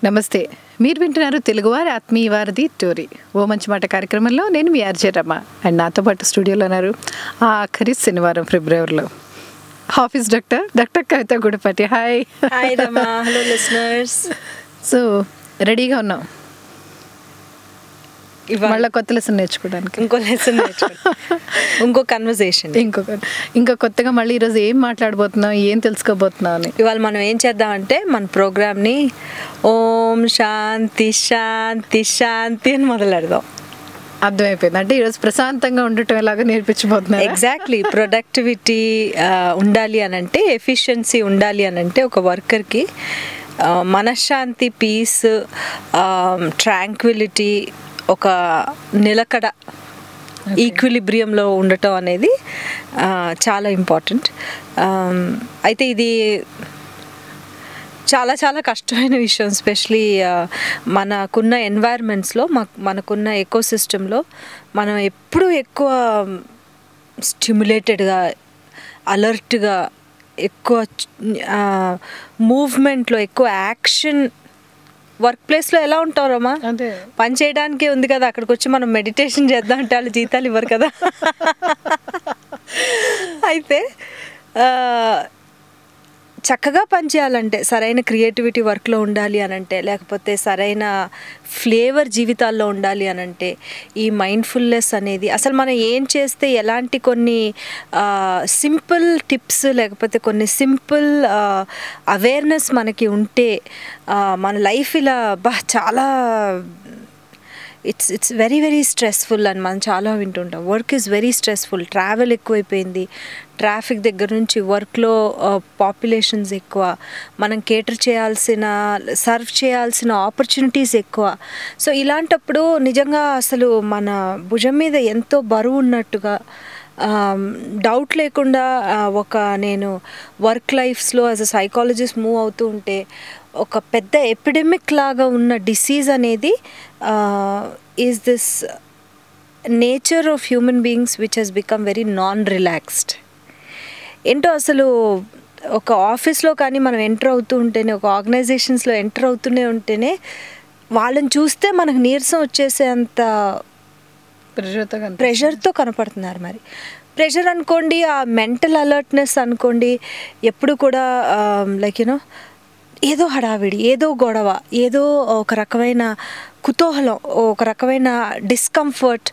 నమస్తే. మీరు వింటున్నారు తెలుగువారి ఆత్మీయ వారధి టోరీ ఓ మంచి మాట కార్యక్రమంలో. నేను మీ ఆర్జే రమ. అండ్ నాతో పాటు స్టూడియోలో ఉన్నారు ఆఖరి శనివారం ఫిబ్రవరిలో office doctor Kavitha Gudipatti. Hi. Hi Rama. Hello listeners. So రెడీగా ఉన్నాం మళ్ళీ కొత్త లెసన్ నేర్చుకోవడానికి. ఇంకో కన్వర్సేషన్, ఇంకా కొత్తగా మళ్ళీ ఈరోజు ఏం మాట్లాడబోతున్నాం, ఏం తెలుసుకోబోతున్నాం అని. ఇవాళ మనం ఏం చేద్దామంటే మన ప్రోగ్రామ్ని ఓం శాంతి శాంతి శాంతి అని మొదలెడదాం. అర్థమైపోయింది. అంటే ఈరోజు ప్రశాంతంగా ఉండటం ఎలాగో నేర్పించబోతున్నాం. ఎగ్జాక్ట్లీ. ప్రొడక్టివిటీ ఉండాలి అని అంటే, ఎఫిషియన్సీ ఉండాలి అని అంటే ఒక వర్కర్కి మనశ్శాంతి, పీస్, ట్రాంక్విలిటీ, ఒక నిలకడ, ఈక్విలిబ్రియంలో ఉండటం అనేది చాలా ఇంపార్టెంట్. అయితే ఇది చాలా చాలా కష్టమైన విషయం. ఎస్పెషలీ మనకున్న ఎన్వైర్మెంట్స్లో, మనకున్న ఎకోసిస్టంలో మనం ఎప్పుడూ ఎక్కువ స్టిమ్యులేటెడ్గా, అలర్ట్గా, ఎక్కువ మూవ్మెంట్లో, ఎక్కువ యాక్షన్. వర్క్ ప్లేస్లో ఎలా ఉంటారమ్మా? పని చేయడానికే ఉంది కదా, అక్కడికి వచ్చి మనం మెడిటేషన్ చేద్దాం అంటే వాళ్ళు జీతాలు ఇవ్వరు కదా. అయితే చక్కగా పనిచేయాలంటే, సరైన క్రియేటివిటీ వర్క్లో ఉండాలి అనంటే, లేకపోతే సరైన ఫ్లేవర్ జీవితాల్లో ఉండాలి అనంటే, ఈ మైండ్ఫుల్నెస్ అనేది అసలు మనం ఏం చేస్తే ఎలాంటి కొన్ని సింపుల్ టిప్స్, లేకపోతే కొన్ని సింపుల్ అవేర్నెస్ మనకి ఉంటే మన లైఫ్ ఇలా చాలా ఇట్స్ వెరీ వెరీ స్ట్రెస్ఫుల్ అని మనం చాలా వింటుంటాం. Work is very stressful. Travel ఎక్కువైపోయింది, ట్రాఫిక్ దగ్గర నుంచి వర్క్లో పాపులేషన్స్ ఎక్కువ, మనం కేటర్ చేయాల్సిన, సర్వ్ చేయాల్సిన ఆపర్చునిటీస్ ఎక్కువ. సో ఇలాంటప్పుడు నిజంగా అసలు మన భుజం మీద ఎంతో బరువు ఉన్నట్టుగా, డౌట్ లేకుండా నేను వర్క్ లైఫ్స్లో యాజ్ అ సైకాలజిస్ట్ మూవ్ అవుతూ ఉంటే ఒక పెద్ద ఎపిడెమిక్ లాగా ఉన్న డిసీజ్ అనేది is this nature of human beings which has become very non relaxed. ఏంటో అసలు ఒక ఆఫీస్లో కానీ మనం ఎంటర్ అవుతూ ఉంటేనే, ఒక ఆర్గనైజేషన్స్లో ఎంటర్ అవుతూనే ఉంటేనే వాళ్ళని చూస్తే మనకు నీరసం వచ్చేసేంత ప్రెషర్తో కనపడుతున్నారు. మరి ప్రెషర్ అనుకోండి, ఆ మెంటల్ అలర్ట్నెస్ అనుకోండి, ఎప్పుడు కూడా లైక్ యూనో ఏదో హడావిడి, ఏదో గొడవ, ఏదో ఒక రకమైన కుతూహలం, ఒక రకమైన discomfort.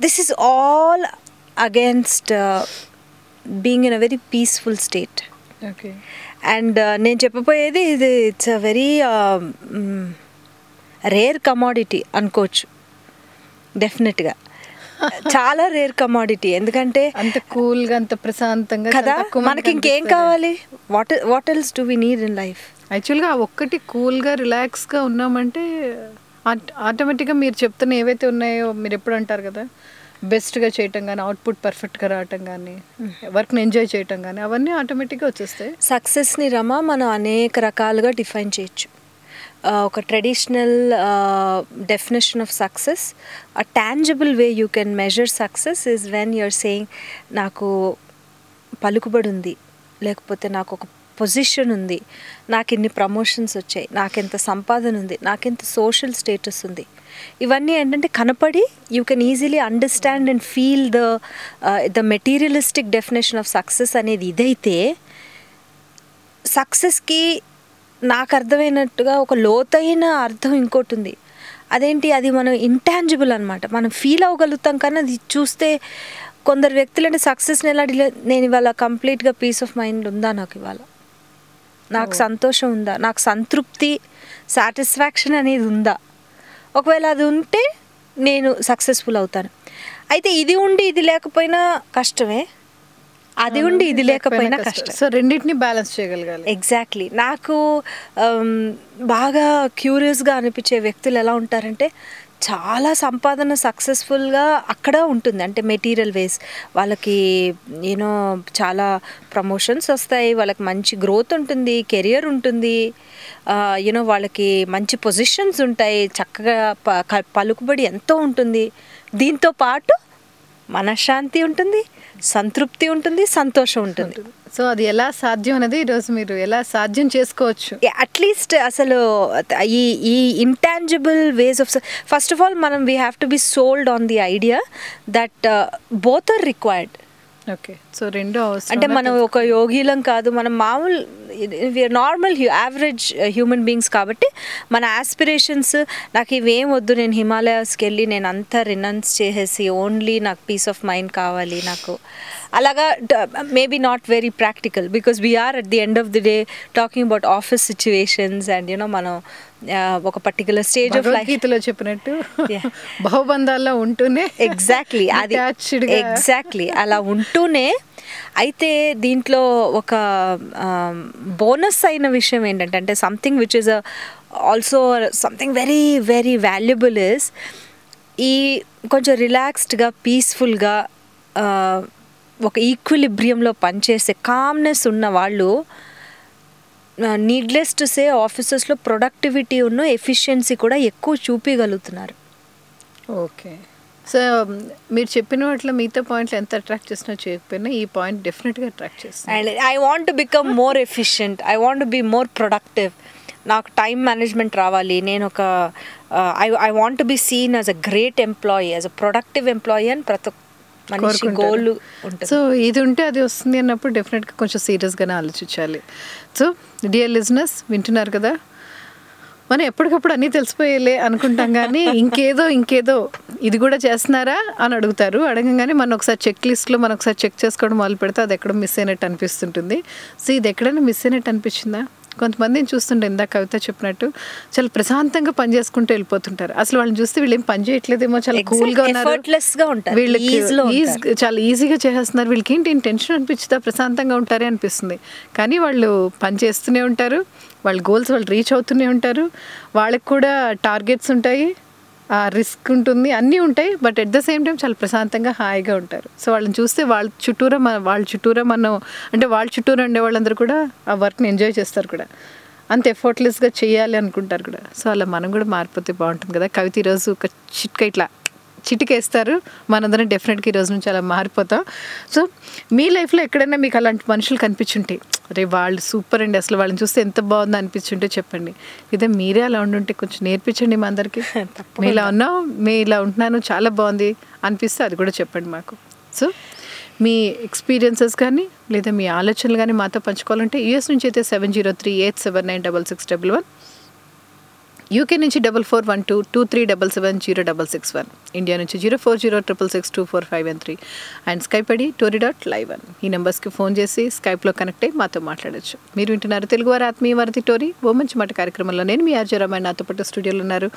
This is all against being in a very peaceful state. Okay. And నేను చెప్పబోయేది ఇది it's a very rare commodity అనుకోవచ్చు. డెఫినెట్గా చాలా రేర్ కమోడిటీ. ఎందుకంటే అంత కూల్గా, అంత ప్రశాంతంగా కదా, మనకి ఇంకేం కావాలి? What else do we need in life? యాక్చువల్గా ఒక్కటి కూల్గా రిలాక్స్గా ఉన్నామంటే ఆటోమేటిక్గా మీరు చెప్తున్న ఏవైతే ఉన్నాయో, మీరు ఎప్పుడు అంటారు కదా, బెస్ట్గా చేయటం కానీ, అవుట్పుట్ పర్ఫెక్ట్గా రావటం కానీ, వర్క్ని ఎంజాయ్ చేయటం కానీ, అవన్నీ ఆటోమేటిక్గా వచ్చేస్తాయి. సక్సెస్ని రమ మనం అనేక రకాలుగా డిఫైన్ చేయొచ్చు. ఒక traditional definition of success, a tangible way you can measure success is when you're saying నాకు పలుకుబడి ఉంది, లేకపోతే నాకు ఒక పొజిషన్ ఉంది, నాకు ఇన్ని ప్రమోషన్స్ వచ్చాయి, నాకెంత సంపాదన ఉంది, నాకెంత సోషల్ స్టేటస్ ఉంది. ఇవన్నీ ఏంటంటే కనపడి you can easily understand and feel the materialistic definition of success అనేది ఇదైతే, సక్సెస్కి నాకు అర్థమైనట్టుగా ఒక లోతైన అర్థం ఇంకోటి ఉంది. అదేంటి? అది మనం ఇంటాంజిబుల్ అనమాట. మనం ఫీల్ అవ్వగలుగుతాం, కానీ అది చూస్తే కొందరు వ్యక్తులు అంటే సక్సెస్ని ఎలా నేను ఇవాళ కంప్లీట్గా పీస్ ఆఫ్ మైండ్ ఉందా, నాకు ఇవాళ నాకు సంతోషం ఉందా, నాకు సంతృప్తి, సాటిస్ఫాక్షన్ అనేది ఉందా? ఒకవేళ అది ఉంటే నేను సక్సెస్ఫుల్ అవుతాను. అయితే ఇది ఉండి ఇది లేకపోయినా కష్టమే, అది ఉండి ఇది లేకపోయినా కష్టం. సో రెండింటిని బ్యాలెన్స్ చేయగలగాలి. ఎగ్జాక్ట్లీ. నాకు బాగా క్యూరియస్గా అనిపించే వ్యక్తులు ఎలా ఉంటారంటే, చాలా సంపాదన సక్సెస్ఫుల్గా అక్కడ ఉంటుంది. అంటే మెటీరియల్ వేస్ వాళ్ళకి యూనో చాలా ప్రమోషన్స్ వస్తాయి, వాళ్ళకి మంచి గ్రోత్ ఉంటుంది, కెరియర్ ఉంటుంది, యూనో వాళ్ళకి మంచి పొజిషన్స్ ఉంటాయి, చక్కగా పలుకుబడి ఎంతో ఉంటుంది. దీంతో పాటు మనశ్శాంతి ఉంటుంది, సంతృప్తి ఉంటుంది, సంతోషం ఉంటుంది. సో అది ఎలా సాధ్యం అనేది ఈరోజు మీరు ఎలా సాధ్యం చేసుకోవచ్చు. అట్లీస్ట్ అసలు ఈ ఈ intangible ways of first of all మనం we have to be sold on the idea that both are required. Okay, so రెండు అవసరం. అంటే మనం ఒక యోగిలం కాదు, మనం మామూలు we are normal average human beings. కాబట్టి మన ఆస్పిరేషన్స్, నాకు ఇవేం వద్దు, నేను హిమాలయాస్కి వెళ్ళి నేను అంతా రినౌన్స్ చేసేసి ఓన్లీ నాకు పీస్ ఆఫ్ మైండ్ కావాలి నాకు, అలాగా maybe not very practical. Because we're at the end of the day talking about office situations and you know మనం ఒక పర్టికులర్ స్టేజ్ ఆఫ్ లైఫ్ గీతలో చెప్పినట్టు బహుబంధాల్లో ఉంటూనే ఎగ్జాక్ట్లీ అది ఎగ్జాక్ట్లీ అలా ఉంటూనే. అయితే దీంట్లో ఒక బోనస్ అయిన విషయం ఏంటంటే, అంటే something which is also something very very valuable is ఈ కొంచెం రిలాక్స్డ్గా పీస్ఫుల్గా ఒక ఈక్విలిబ్రియంలో పనిచేసే కామ్నెస్ ఉన్న వాళ్ళు నీడ్లెస్ టు సే ఆఫీసెస్లో ప్రొడక్టివిటీ ఉన్న ఎఫిషియన్సీ కూడా ఎక్కువ చూపించగలుగుతున్నారు. ఓకే, సో మీరు చెప్పిన వాటిలో మిగతా పాయింట్లు ఎంత అట్రాక్ట్ చేసినా చేయకపోయినా ఈ పాయింట్ డెఫినెట్గా అట్రాక్ట్ చేస్తుంది. And I want to become more efficient, I want to be more productive, నాకు టైం మేనేజ్మెంట్ రావాలి, నేను ఒక I want to be seen as a great employee, as a productive employee అని ప్రతి మనిషి గోల్ ఉంటుంది. సో ఇది ఉంటే అది వస్తుంది అన్నప్పుడు డెఫినెట్గా కొంచెం సీరియస్గానే ఆలోచించాలి. సో డియర్ లిజనర్స్, వింటున్నారు కదా, మనం ఎప్పటికప్పుడు అన్నీ తెలిసిపోయేలే అనుకుంటాం, కానీ ఇంకేదో ఇది కూడా చేస్తున్నారా అని అడుగుతారు. అడగంగానే మనం ఒకసారి చెక్ లిస్ట్లో మనం ఒకసారి చెక్ చేసుకోవడం మొదలు పెడితే అది ఎక్కడో మిస్ అయినట్టు అనిపిస్తుంటుంది. సో ఇది ఎక్కడైనా మిస్ అయినట్టు అనిపించిందా? కొంతమందిని చూస్తుంటే ఇందాక కవిత చెప్పినట్టు చాలా ప్రశాంతంగా పని చేసుకుంటూ వెళ్ళిపోతుంటారు. అసలు వాళ్ళని చూస్తే వీళ్ళు ఏం పని చేయట్లేదేమో, చాలా కూల్గా ఉన్నారు, వీళ్ళకి చాలా ఈజీగా చేసేస్తున్నారు, వీళ్ళకి ఏంటి టెన్షన్ అనిపించిందా, ప్రశాంతంగా ఉంటారే అనిపిస్తుంది. కానీ వాళ్ళు పని చేస్తూనే ఉంటారు, వాళ్ళ గోల్స్ వాళ్ళు రీచ్ అవుతూనే ఉంటారు, వాళ్ళకి కూడా టార్గెట్స్ ఉంటాయి, రిస్క్ ఉంటుంది, అన్నీ ఉంటాయి. But at the same time చాలా ప్రశాంతంగా హాయిగా ఉంటారు. సో వాళ్ళని చూస్తే వాళ్ళ చుట్టూరా మనం అంటే వాళ్ళ చుట్టూరా ఉండే వాళ్ళందరూ కూడా ఆ వర్క్ని ఎంజాయ్ చేస్తారు కూడా, అంత ఎఫర్ట్లెస్గా చేయాలి అనుకుంటారు కూడా. సో అలా మనం కూడా మారిపోతే బాగుంటుంది కదా. కవిత ఈరోజు ఒక ఇట్లా చిటికేస్తారు, మనందరం డెఫినెట్గా ఈరోజు నుంచి అలా మారిపోతాం. సో మీ లైఫ్లో ఎక్కడైనా మీకు అలాంటి మనుషులు కనిపించుంటే, అరే వాళ్ళు సూపర్ అండి, అసలు వాళ్ళని చూస్తే ఎంత బాగుందో అనిపించుంటే చెప్పండి. ఇదే మీరే అలా ఉండుంటే కొంచెం నేర్పించండి మా అందరికీ. మీ ఇలా ఉన్నావు, మీ ఇలా ఉంటున్నాను, చాలా బాగుంది అనిపిస్తే అది కూడా చెప్పండి మాకు. సో మీ ఎక్స్పీరియన్సెస్ కానీ లేదా మీ ఆలోచనలు కానీ మాతో పంచుకోవాలంటే యూఎస్ నుంచి అయితే 7038796611, యూకే నుంచి 441223770661, ఇండియా నుంచి 0406662451 అండ్ స్కైప్ ఐడి tory.live1. ఈ నెంబర్స్కి ఫోన్ చేసి స్కైప్లో కనెక్ట్ అయ్యి మాతో మాట్లాడచ్చు. మీరు వింటున్నారు తెలుగువారి ఆత్మీయ వారధి టోరీ ఓ మంచి మాట కార్యక్రమంలో. నేను మీ ఆర్జే రామాయణ, నాతో పాటు స్టూడియోలో ఉన్నారు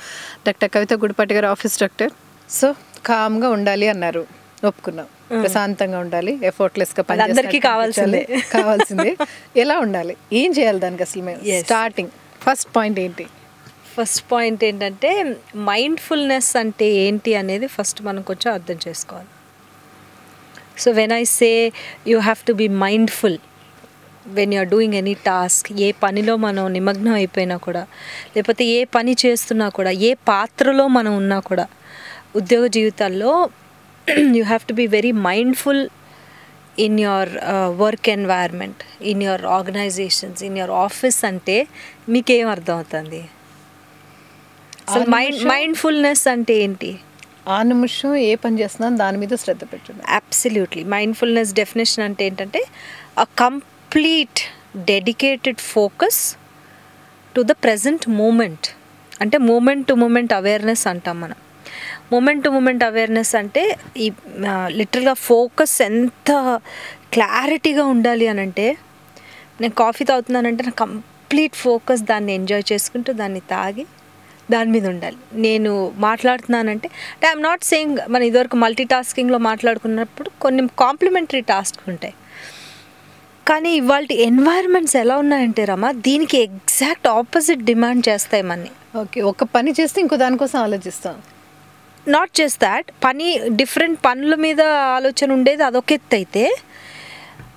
డాక్టర్ కవిత గుడిపాటి గారు, ఆఫీస్ డాక్టర్. సో కామ్గా ఉండాలి అన్నారు, ఒప్పుకున్నాం. ప్రశాంతంగా ఉండాలి, ఎఫర్ట్లెస్గా పని అందరికీ కావాల్సిందే. ఎలా ఉండాలి, ఏం చేయాలి దానికి అసలు మేము స్టార్టింగ్ ఫస్ట్ పాయింట్ ఏంటి? ఫస్ట్ పాయింట్ ఏంటంటే మైండ్ఫుల్నెస్ అంటే ఏంటి అనేది ఫస్ట్ మనం కొంచెం అర్థం చేసుకోవాలి. So when I say you have to be mindful when you are doing any task, ఏ పనిలో మనం నిమగ్నం అయిపోయినా కూడా, లేకపోతే ఏ పని చేస్తున్నా కూడా, ఏ పాత్రలో మనం ఉన్నా కూడా ఉద్యోగ జీవితాల్లో you have to be very mindful in your work environment, in your organisations, in your office. అంటే మీకేం అర్థం అవుతుంది అసలు మైండ్ఫుల్నెస్ అంటే ఏంటి? ఆ నిమిషం ఏ పని చేస్తున్నాను దాని మీద శ్రద్ధ పెట్టండి. అబ్సల్యూట్లీ. మైండ్ఫుల్నెస్ డెఫినేషన్ అంటే ఏంటంటే a complete dedicated focus to the present moment. అంటే మూమెంట్ టు మూమెంట్ అవేర్నెస్ అంటాం మనం. మూమెంట్ టు మూమెంట్ అవేర్నెస్ అంటే ఈ లిటరల్గా ఫోకస్ ఎంత క్లారిటీగా ఉండాలి అని అంటే, నేను కాఫీ తాగుతున్నానంటే నా కంప్లీట్ ఫోకస్ దాన్ని ఎంజాయ్ చేసుకుంటూ దాన్ని తాగి దాని మీద ఉండాలి. నేను మాట్లాడుతున్నానంటే అంటే ఐఎమ్ నాట్ సేయింగ్, మన ఇదివరకు మల్టీ టాస్కింగ్లో మాట్లాడుకున్నప్పుడు కొన్ని కాంప్లిమెంటరీ టాస్క్ ఉంటాయి, కానీ ఇవాళ ఎన్వైర్న్మెంట్స్ ఎలా ఉన్నాయంటే రమా, దీనికి ఎగ్జాక్ట్ ఆపోజిట్ డిమాండ్ చేస్తాయి మనని. ఓకే, ఒక పని చేస్తే ఇంకో దానికోసం ఆలోచిస్తాం. నాట్ జస్ట్ దాట్, పని డిఫరెంట్ పనుల మీద ఆలోచన ఉండేది అదొక ఎత్తు అయితే,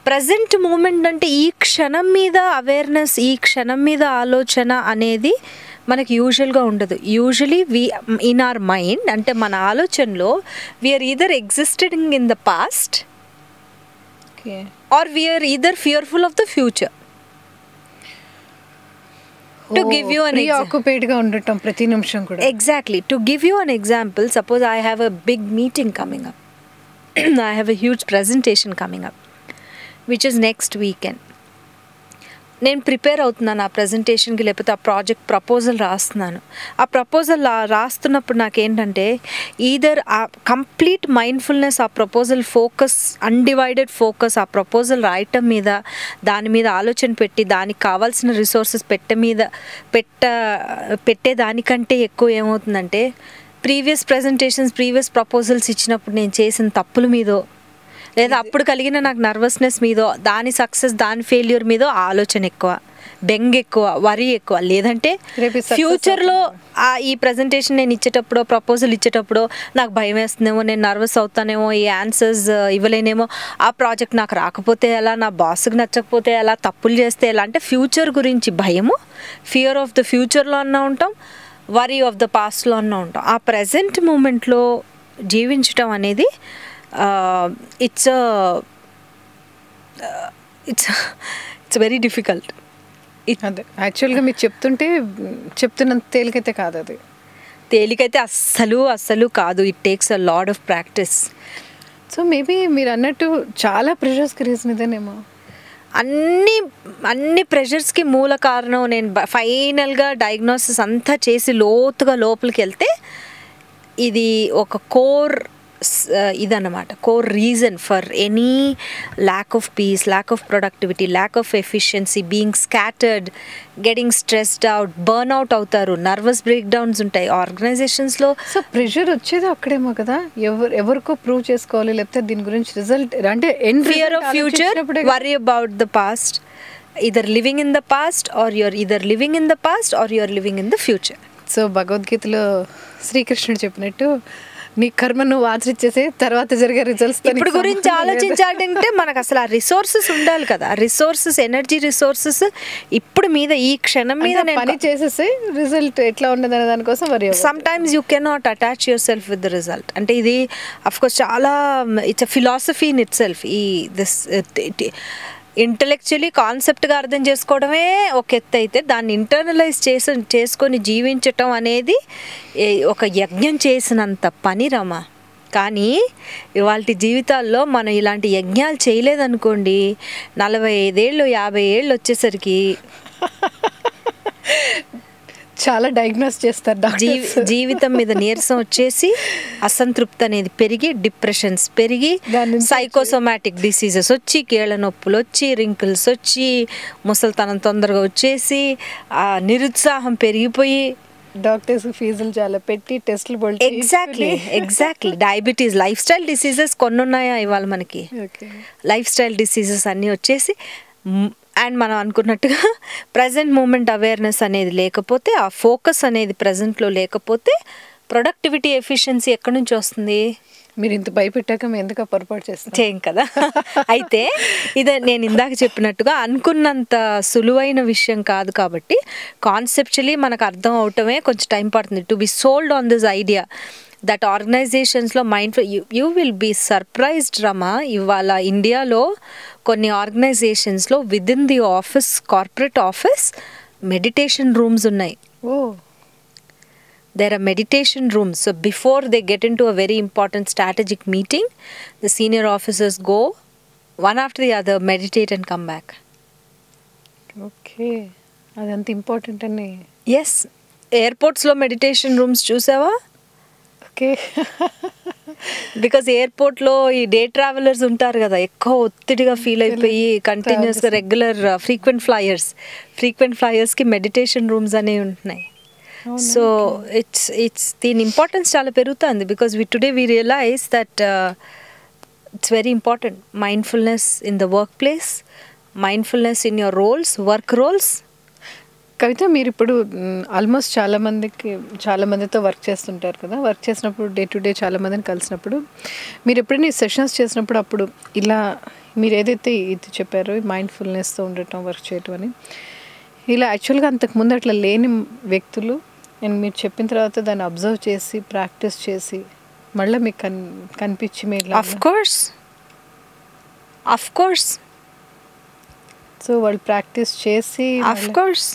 ప్రజెంట్ మూమెంట్ అంటే ఈ క్షణం మీద అవేర్నెస్, ఈ క్షణం మీద ఆలోచన అనేది మనకి యూజువల్గా ఉండదు. యూజువలీ ఇన్ అవర్ మైండ్, అంటే మన ఆలోచనలో we're either existing in the past or we're either fearful of the future. To give you an preoccupied గా ఉండటం ప్రతి నిమిషం కూడా. Exactly. To give you an example, suppose I have a big meeting coming up. I have a huge presentation coming up, which is next weekend. నేను prepare అవుతున్నాను ఆ ప్రజెంటేషన్కి, లేకపోతే ఆ ప్రాజెక్ట్ ప్రపోజల్ రాస్తున్నాను. ఆ ప్రపోజల్ రాస్తున్నప్పుడు నాకేంటంటే ఈదర్ ఆ కంప్లీట్ మైండ్ఫుల్నెస్, ఆ ప్రపోజల్ ఫోకస్, అన్డివైడెడ్ ఫోకస్ ఆ ప్రపోజల్ రాయటం మీద, దాని మీద ఆలోచన పెట్టి దానికి కావాల్సిన రిసోర్సెస్ పెట్టే దానికంటే ఎక్కువ ఏమవుతుందంటే ప్రీవియస్ ప్రజెంటేషన్స్, ప్రీవియస్ ప్రపోజల్స్ ఇచ్చినప్పుడు నేను చేసిన తప్పుల మీదో, లేదా అప్పుడు కలిగిన నాకు నర్వస్నెస్ మీదో, దాని సక్సెస్ దాని ఫెయిల్యూర్ మీదో ఆలోచన ఎక్కువ, బెంగ ఎక్కువ, వరి ఎక్కువ. లేదంటే ఫ్యూచర్లో ఈ ప్రజెంటేషన్ నేను ఇచ్చేటప్పుడు, ప్రపోజల్ ఇచ్చేటప్పుడు నాకు భయం వేస్తుందేమో, నేను నర్వస్ అవుతానేమో, ఈ ఆన్సర్స్ ఇవ్వలేనేమో, ఆ ప్రాజెక్ట్ నాకు రాకపోతే ఎలా, నా బాస్కి నచ్చకపోతే ఎలా, తప్పులు చేస్తే ఎలా, అంటే ఫ్యూచర్ గురించి భయము, ఫియర్ ఆఫ్ ద ఫ్యూచర్లో అన్నా ఉంటాం, వరీ ఆఫ్ ద పాస్ట్లో అన్నా ఉంటాం. ఆ ప్రజెంట్ మూమెంట్లో జీవించటం అనేది it's very difficult. అదే యాక్చువల్గా మీరు చెప్తున్నంత తేలికైతే కాదు, అది తేలికైతే అస్సలు కాదు. It takes a lot of practice. So maybe మీరు అన్నట్టు చాలా ప్రెషర్స్కి రీజన్ ఇదేనేమో. అన్ని ప్రెషర్స్కి మూల కారణం, నేను ఫైనల్గా డయాగ్నోసిస్ అంతా చేసి లోతుగా లోపలికి వెళ్తే ఇది ఒక కోర్ ఇదన్నమాట, core reason for any lack of piece, lack of productivity, lack of efficiency, being scattered, getting stressed out, burn out అవుతారు, నర్వస్ బ్రేక్ డౌన్స్ ఉంటాయి ఆర్గనైజేషన్స్లో. సో ప్రెషర్ వచ్చేది అక్కడేమో కదా, ఎవరికో ప్రూవ్ చేసుకోవాలి, లేకపోతే దీని గురించి రిజల్ట్ అంటే fear of future, worry about the past. either living in the past or you're either living in the past or you're living in the future. So భగవద్గీతలో శ్రీకృష్ణుడు చెప్పినట్టు నీ కర్మ నువ్వు ఆచరించేసే తర్వాత జరిగే రిజల్ట్స్ ఇప్పుడు గురించి ఆలోచించాలంటే మనకు అసలు ఆ రిసోర్సెస్ ఉండాలి కదా, ఆ రిసోర్సెస్, ఎనర్జీ రిసోర్సెస్ ఇప్పుడు మీద ఈ క్షణం మీద పని చేసేసి రిజల్ట్ ఎట్లా ఉండదు అనే దానికోసం వరి. Some times you cannot attach your self with the result. అంటే ఇది అఫ్కోర్స్ చాలా it's a philosophy in it self. ఈ దిస్ ఇంటలెక్చువలీ కాన్సెప్ట్గా అర్థం చేసుకోవడమే ఒక ఎత్తు అయితే దాన్ని ఇంటర్నలైజ్ చేసుకొని జీవించటం అనేది ఒక యజ్ఞం చేసినంత పని రమ. కానీ ఇవాళ జీవితాల్లో మనం ఇలాంటి యజ్ఞాలు చేయలేదనుకోండి, 45 ఏళ్ళు 50 ఏళ్ళు వచ్చేసరికి చాలా డయాగ్నోస్ చేస్తారు. జీవితం మీద నీరసం వచ్చేసి అసంతృప్తి అనేది పెరిగి, డిప్రెషన్స్ పెరిగి, సైకోసోమాటిక్ డిసీజెస్ వచ్చి, కీళ్ళ నొప్పులు వచ్చి, రింకిల్స్ వచ్చి, ముసలితనం తొందరగా వచ్చేసి, ఆ నిరుత్సాహం పెరిగిపోయి డాక్టర్స్ ఫీజులు చాలా పెట్టి టెస్టులు పోల్చి. Exactly diabetes, life style diseases కొన్ని ఉన్నాయా ఇవాళ మనకి, లైఫ్ స్టైల్ డిసీజెస్ అన్నీ వచ్చేసి. అండ్ మనం అనుకున్నట్టుగా ప్రజెంట్ మూమెంట్ అవేర్నెస్ అనేది లేకపోతే, ఆ ఫోకస్ అనేది ప్రజెంట్లో లేకపోతే ప్రొడక్టివిటీ, ఎఫిషియన్సీ ఎక్కడి నుంచి వస్తుంది? మీరు ఇంత భయపెట్టాక మేము ఎందుకు పొరపాటు చేయం కదా. అయితే ఇది నేను ఇందాక చెప్పినట్టుగా అనుకున్నంత సులువైన విషయం కాదు కాబట్టి కాన్సెప్చువలీ మనకు అర్థం అవటమే కొంచెం టైం పడుతుంది. To be sold on this idea that ఆర్గనైజేషన్స్లో mindful, you will be surprised Rama. ఇవాళ ఇండియాలో కొన్ని ఆర్గనైజేషన్స్లో with in the office, corporate office meditation rooms ఉన్నాయి. There are meditation rooms. So before they get into a very important strategic meeting, the senior officers go one after the other, meditate and come back. Okay. అదంత important అని. Yes. ఎయిర్పోర్ట్స్లో meditation rooms చూసావా? Okay. Because ఎయిర్పోర్ట్లో ఈ day travellers ఉంటారు కదా, ఎక్కువ ఒత్తిడిగా feel అయిపోయి కంటిన్యూస్గా రెగ్యులర్ ఫ్రీక్వెంట్ ఫ్లయర్స్కి మెడిటేషన్ రూమ్స్ అనేవి ఉంటున్నాయి. సో ఇట్స్ దీని ఇంపార్టెన్స్ చాలా పెరుగుతుంది. Because today we realise that it's very important. Mindfulness in the work place, mindfulness in your roles, work roles. Kavitha, మీరు ఇప్పుడు ఆల్మోస్ట్ చాలా మందితో వర్క్ చేస్తుంటారు కదా. వర్క్ చేసినప్పుడు డే టు డే చాలా మందిని కలిసినప్పుడు మీరు ఎప్పుడైనా సెషన్స్ చేసినప్పుడు అప్పుడు ఇలా మీరు ఏదైతే ఇది చెప్పారో మైండ్ఫుల్నెస్తో ఉండటం, వర్క్ చేయటం అని, ఇలా యాక్చువల్గా అంతకుముందు అట్లా లేని వ్యక్తులు నేను మీరు చెప్పిన తర్వాత దాన్ని అబ్జర్వ్ చేసి ప్రాక్టీస్ చేసి మళ్ళీ మీకు కనిపించి మీరు ఆఫ్ కోర్స్ సో వాళ్ళు ప్రాక్టీస్ చేసి ఆఫ్ కోర్స్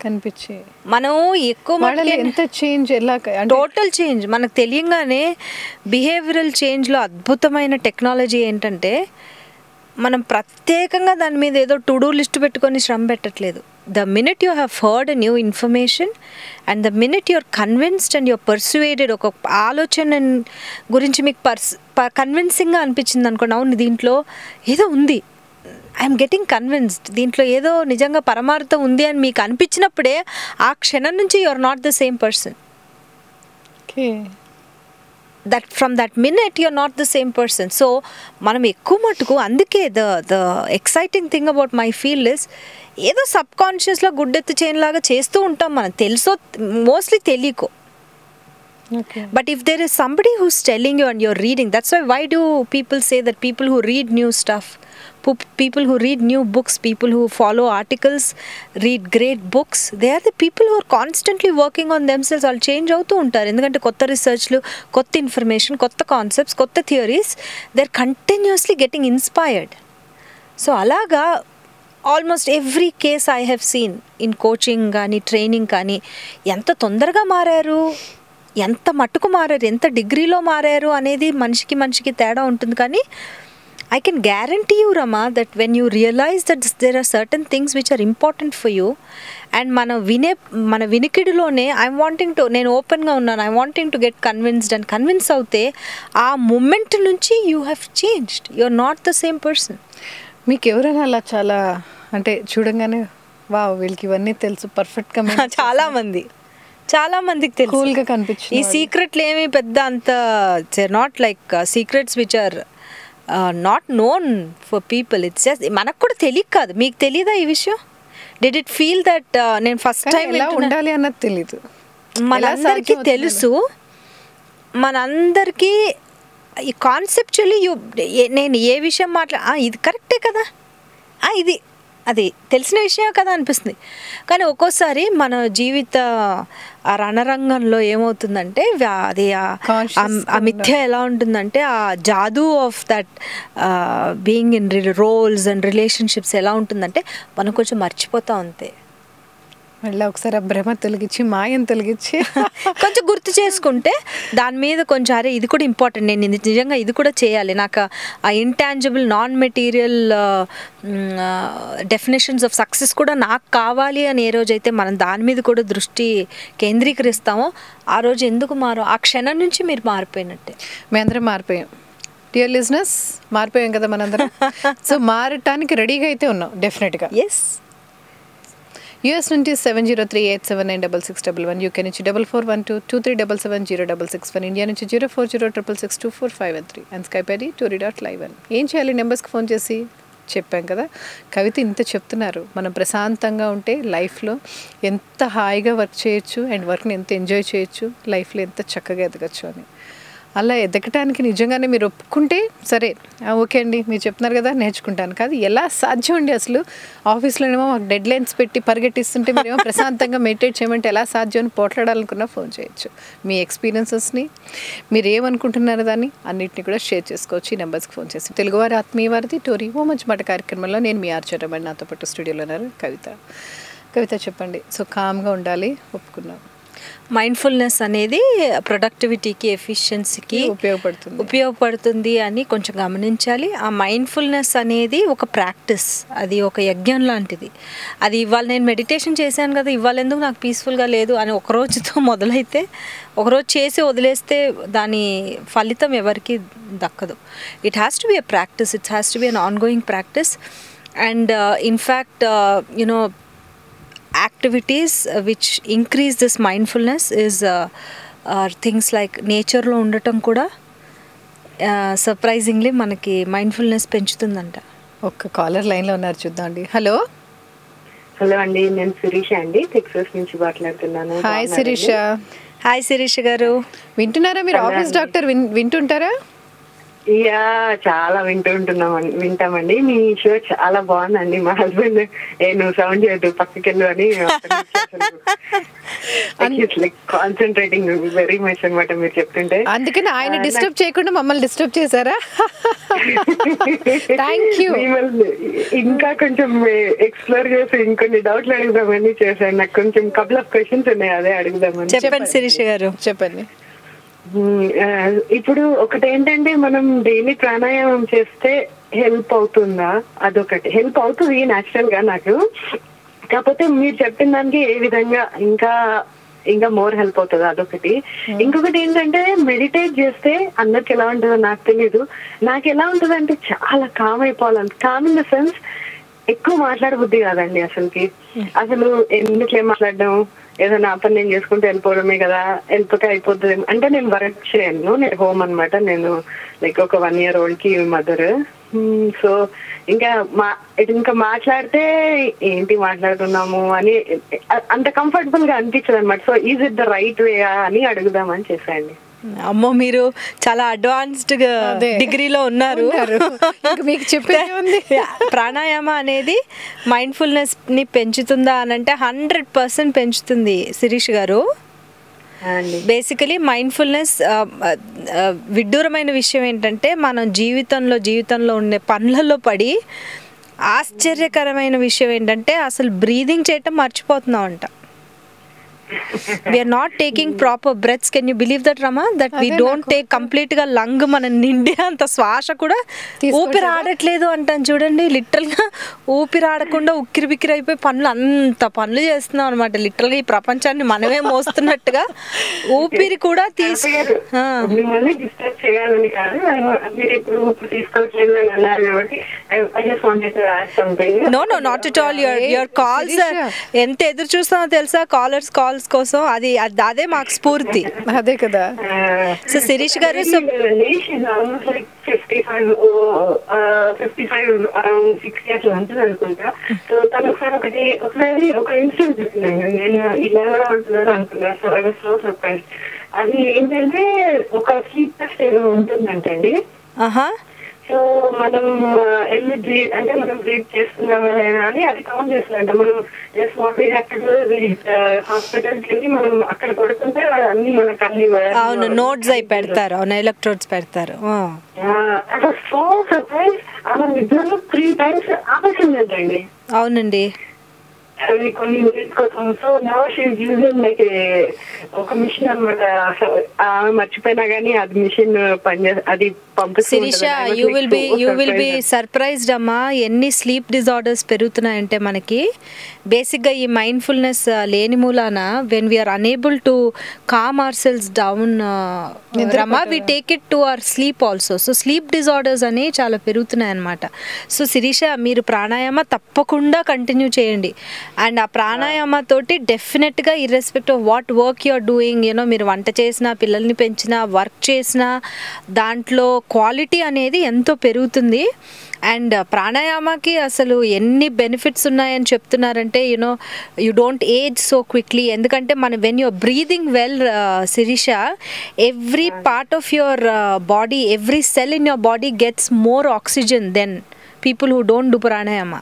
కనిపించి మనం ఎక్కువ వాళ్ళలో ఎంత చేంజ్ ఎలా టోటల్ చేంజ్ మనకు తెలియంగానే బిహేవియరల్ చేంజ్లో అద్భుతమైన టెక్నాలజీ ఏంటంటే మనం ప్రత్యేకంగా దాని మీద ఏదో టు డూ లిస్ట్ పెట్టుకొని శ్రమ పెట్టట్లేదు. The minute you have heard a new information and the minute you're convinced and you're persuaded, ఒక ఆలోచన గురించి మీకు కన్విన్సింగ్గా అనిపించింది అనుకోండి, అవును దీంట్లో ఏదో ఉంది, ఐఎమ్ గెటింగ్ కన్విన్స్డ్, దీంట్లో ఏదో నిజంగా పరమార్థం ఉంది అని మీకు అనిపించినప్పుడే ఆ క్షణం నుంచి you are not the same person. That from that minute you are not the same person. So మనం ఎక్కువ మటుకు అందుకే the exciting thing about my field is ఏదో సబ్ కాన్షియస్లో గుడ్డెత్తి చేయలాగా చేస్తూ ఉంటాం మనం, తెలుసో మోస్ట్లీ తెలియకో. But if there is somebody who's telling you and you're reading, that's why do people say that people who read new stuff, people who read new books, people who follow articles, read great books, they are the people who are constantly working on themselves. All change అవుతూ ఉంటారు, ఎందుకంటే కొత్త రీసెర్చ్లు, కొత్త information, కొత్త concepts, కొత్త theories, they are continuously getting inspired. So అలాగా almost every case I have seen in coaching కానీ training కానీ ఎంత తొందరగా మారారు, ఎంత మట్టుకు మారారు, ఎంత డిగ్రీలో మారారు అనేది మనిషికి తేడా ఉంటుంది. కానీ I can guarantee you Rama that when you realise that there are certain things which are important for you and మన వినికిడిలోనే నేను ఓపెన్గా ఉన్నాను, I wanting to get convinced and convinced అవుతే ఆ మూమెంట్ నుంచి you have changed, you are not the same person. మీకు ఎవరైనా అలా చాలా అంటే చూడంగానే వా వీళ్ళకి ఇవన్నీ తెలుసు పర్ఫెక్ట్గా చాలా మందికి తెలుసు, కూల్గా కనిపించింది. ఈ సీక్రెట్లు ఏమి పెద్ద అంత not like secrets which are not known for people. It's just మనకు కూడా తెలియదు కాదు. మీకు తెలియదా ఈ విషయం? డిడ్ ఇట్ ఫీల్ దట్ నేను ఫస్ట్ టైం ఎలా ఉండాలి అన్నది తెలీదు. మనందరికీ తెలుసు, మనందరికీ ఈ కాన్సెప్చువల్లీ నేను ఏ విషయం ఇది కరెక్టే కదా, ఇది అది తెలిసిన విషయం కదా అనిపిస్తుంది. కానీ ఒక్కోసారి మన జీవిత రణరంగంలో ఏమవుతుందంటే అది ఆ మిథ్య ఎలా ఉంటుందంటే ఆ జాదూ of that being in roles and relationships ఎలా ఉంటుందంటే మనం కొంచెం మర్చిపోతాం అంతే. మళ్ళీ ఒకసారి ఆ భ్రమ తొలగించి మాయం తొలగించి కొంచెం గుర్తు చేసుకుంటే దాని మీద కొంచెం అరే ఇది కూడా ఇంపార్టెంట్, నేను నిజంగా ఇది కూడా చేయాలి, నాకు ఆ intangible non material definitions of success కూడా నాకు కావాలి అని ఏ రోజైతే మనం దాని మీద కూడా దృష్టి కేంద్రీకరిస్తామో ఆ రోజు ఎందుకు ఆ క్షణం నుంచి మీరు మారిపోయినట్టే. మేమందరం మారిపోయాం, డియర్ లిజనర్స్, మారిపోయాం కదా మనందరం. సో మారటానికి రెడీగా అయితే ఉన్నాం డెఫినెట్గా. ఎస్. US నుంచి 7038799611, UK నుంచి 441223770661, ఇండియా నుంచి 0406662453 అండ్ స్కైప్ ఐడి tory.live. ఏం చేయాలి? నెంబర్స్కి ఫోన్ చేసి చెప్పాం కదా, కవిత ఇంత చెప్తున్నారు, మనం ప్రశాంతంగా ఉంటే లైఫ్లో ఎంత హాయిగా వర్క్ చేయొచ్చు అండ్ వర్క్ని ఎంత ఎంజాయ్ చేయొచ్చు, లైఫ్లో ఎంత చక్కగా ఎదగచ్చు అని. అలా ఎదగటానికి నిజంగానే మీరు ఒప్పుకుంటే సరే ఓకే అండి మీరు చెప్తున్నారు కదా నేర్చుకుంటాను. కాదు ఎలా సాధ్యం అండి అసలు? ఆఫీస్లోనేమో మాకు డెడ్ లైన్స్ పెట్టి పరిగెట్టిస్తుంటే మీరేమో ప్రశాంతంగా మెడిటేట్ చేయమంటే ఎలా సాధ్యం అని పోట్లాడాలనుకున్నా ఫోన్ చేయొచ్చు. మీ ఎక్స్పీరియన్సెస్ని మీరు ఏమనుకుంటున్నారో దాన్ని అన్నింటినీ కూడా షేర్ చేసుకోవచ్చు ఈ నెంబర్స్కి ఫోన్ చేసి. తెలుగువారి ఆత్మీయ వారిది టోరీ ఓ మంచి మాట కార్యక్రమంలో నేను మీ ఆర్చరమని, నాతో పాటు స్టూడియోలో ఉన్నారు కవిత చెప్పండి. సో కామ్గా ఉండాలి, ఒప్పుకున్నాం. మైండ్ఫుల్నెస్ అనేది ప్రొడక్టివిటీకి, ఎఫిషియన్సీకి ఉపయోగపడుతుంది అని కొంచెం గమనించాలి. ఆ మైండ్ఫుల్నెస్ అనేది ఒక ప్రాక్టీస్, అది ఒక యజ్ఞం లాంటిది. అది ఇవాళ నేను మెడిటేషన్ చేశాను కదా, ఇవాళ ఎందుకు నాకు పీస్ఫుల్గా లేదు అని ఒక రోజుతో మొదలైతే ఒకరోజు చేసి వదిలేస్తే దాని ఫలితం ఎవరికి దక్కదు. It has to be a practice, it has to be an on going practice. And in fact you know activities which increase this mindfulness is things like నేచర్లో ఉండటం కూడా సర్ప్రైజింగ్లీ మనకి మైండ్ఫుల్నెస్ పెంచుతుందంట. ఒక్క కాలర్ లైన్లో ఉన్నారు, చూద్దాం అండి. హలో అండి, నేను శిరీష అండి, టెక్సాస్ నుంచి మాట్లాడుతున్నాను. హాయ్ శిరీష. హాయ్ శిరీష గారు, వింటున్నారా మీరు? Office doctor వింటుంటారా? యా చాలా వింటామండి. మీ షో చాలా బాగుందండి. మా హస్బెండ్ నువ్వు సౌండ్ చేయద్దు పక్కకెళ్ళు అని లైక్ కాన్సన్ట్రేటింగ్ వెరీ మచ్ అనమాట మీరు చెప్తుంటే. అందుకని ఆయన డిస్టర్బ్ చేయకుండా మమ్మల్ని డిస్టర్బ్ చేశారా? Thank you. ఇంకా కొంచెం ఎక్స్ప్లోర్ చేసి ఇంకొన్ని డౌట్లు అడుగుదామని చేశాను. నాకు కొంచెం కపుల్ ఆఫ్ క్వశ్చన్స్ ఉన్నాయి, అదే అడుగుదామని. చెప్పండి శిరీష గారు. చెప్పండి. ఇప్పుడు ఒకటి ఏంటంటే, మనం డైలీ ప్రాణాయామం చేస్తే హెల్ప్ అవుతుందా? అదొకటి. హెల్ప్ అవుతుంది న్యాచురల్ గా నాకు, కాకపోతే మీరు చెప్పిన దానికి ఏ విధంగా ఇంకా మోర్ హెల్ప్ అవుతుంది, అదొకటి. ఇంకొకటి ఏంటంటే, మెడిటేట్ చేస్తే అందరికి ఎలా ఉంటుందో నాకు తెలీదు, నాకు ఎలా ఉంటుంది అంటే చాలా కామ్ అయిపోవాలంట. కామ్ ఇన్ ద సెన్స్ ఎక్కువ మాట్లాడబుద్ధి కాదండి అసలుకి. అసలు ఎందుకులే మాట్లాడడం, ఏదైనా పని నేను చేసుకుంటూ వెళ్ళిపోవడమే కదా, వెళ్ళిపోతే అయిపోతుంది అంటే. నేను వర్క్ చేయను, నేను హోమ్ అనమాట. నేను లైక్ ఒక 1 year old కి మదర్. సో ఇంకా మాట్లాడితే ఏంటి మాట్లాడుతున్నాము అని అంత కంఫర్టబుల్ గా అనిపించదు అనమాట. So is it the right way అని అడుగుదామని చేశాండి. అమ్మో, మీరు చాలా అడ్వాన్స్డ్ డిగ్రీలో ఉన్నారు. మీకు చెప్పేది ప్రాణాయామ అనేది మైండ్ఫుల్నెస్ ని పెంచుతుందా అని అంటే 100% పెంచుతుంది శిరీష్ గారు. బేసికలీ మైండ్ఫుల్నెస్ విడ్డూరమైన విషయం ఏంటంటే, మనం జీవితంలో ఉండే పనులలో పడి ఆశ్చర్యకరమైన విషయం ఏంటంటే అసలు బ్రీదింగ్ చేయటం మర్చిపోతున్నాం అంట. We are not taking proper breaths. Can you believe that, Rama? That we don't take complete గా లంగ్ మన నిండి అంత శ్వాస కూడా ఊపిరి ఆడట్లేదు అంటాను చూడండి. లిటరల్ గా ఊపిరి ఆడకుండా ఉక్కిరి బిక్కిరి అయిపోయి అంత పనులు చేస్తున్నాం అనమాట. లిటరల్ గా ఈ ప్రపంచాన్ని మనమే మోస్తున్నట్టుగా ఊపిరి కూడా No, not at all. Your calls ఎంత ఎదురు చూస్తామో తెలుసా, కాల్స్ కోసం. అదే మాకు స్ఫూర్తి. అదే కదా. సో శిరీష్ గారు, 6 years ఉంటుంది అనుకుంటా. సో తను ఒకసారి ఒక ఇన్సిడెంట్ చెప్తున్నాను, నేను ఇలా ఉంటున్నాను అనుకున్నా. So I was so surprise. అది ఏంటంటే ఒక స్లీప్ టెస్ట్ ఏదో ఉంటుందంటండి. సో మనం ఎన్ని బ్రీత్ అంటే మనం బ్రీత్ చేస్తున్నామా లేదా అని అది కౌంట్ చేస్తుందంట. మనం just what we have to do హాస్పిటల్కి వెళ్ళి మనం అక్కడ కొడుతుంటే అన్ని మనకు అన్ని అవును నోట్స్ అయి పెడతారు, అవును ఎలక్ట్రోడ్స్ పెడతారు. So surprise. ఆమె నిద్రలో 3 times ఆపేసిందంటండి. అవునండి. అది కొన్ని మినిట్స్ కోసం. So now she is using like ఒక మిషన్ అనమాట. ఆమె మర్చిపోయినా గానీ అది మిషన్ అది Shirisha, you will be surprised అమ్మా. ఎన్ని స్లీప్ డిజార్డర్స్ పెరుగుతున్నాయంటే మనకి బేసిక్గా ఈ మైండ్ఫుల్నెస్ లేని మూలాన when we're unable to calm ourselves down Rama, we take it to our sleep also. So sleep disorders అని చాలా పెరుగుతున్నాయి అనమాట. సో శిరీష, మీరు ప్రాణాయామ తప్పకుండా కంటిన్యూ చేయండి. అండ్ ఆ ప్రాణాయామ తోటి డెఫినెట్గా irrespective of what work you are doing, you know మీరు వంట చేసినా, పిల్లల్ని పెంచినా, వర్క్ చేసినా, దాంట్లో క్వాలిటీ అనేది ఎంతో పెరుగుతుంది. అండ్ ప్రాణాయామకి అసలు ఎన్ని బెనిఫిట్స్ ఉన్నాయని చెప్తున్నారంటే, you know you don't age so quickly. ఎందుకంటే when you're breathing well Sirisha, every part of your body, every cell in your body gets more oxygen then people who don't do pranayama.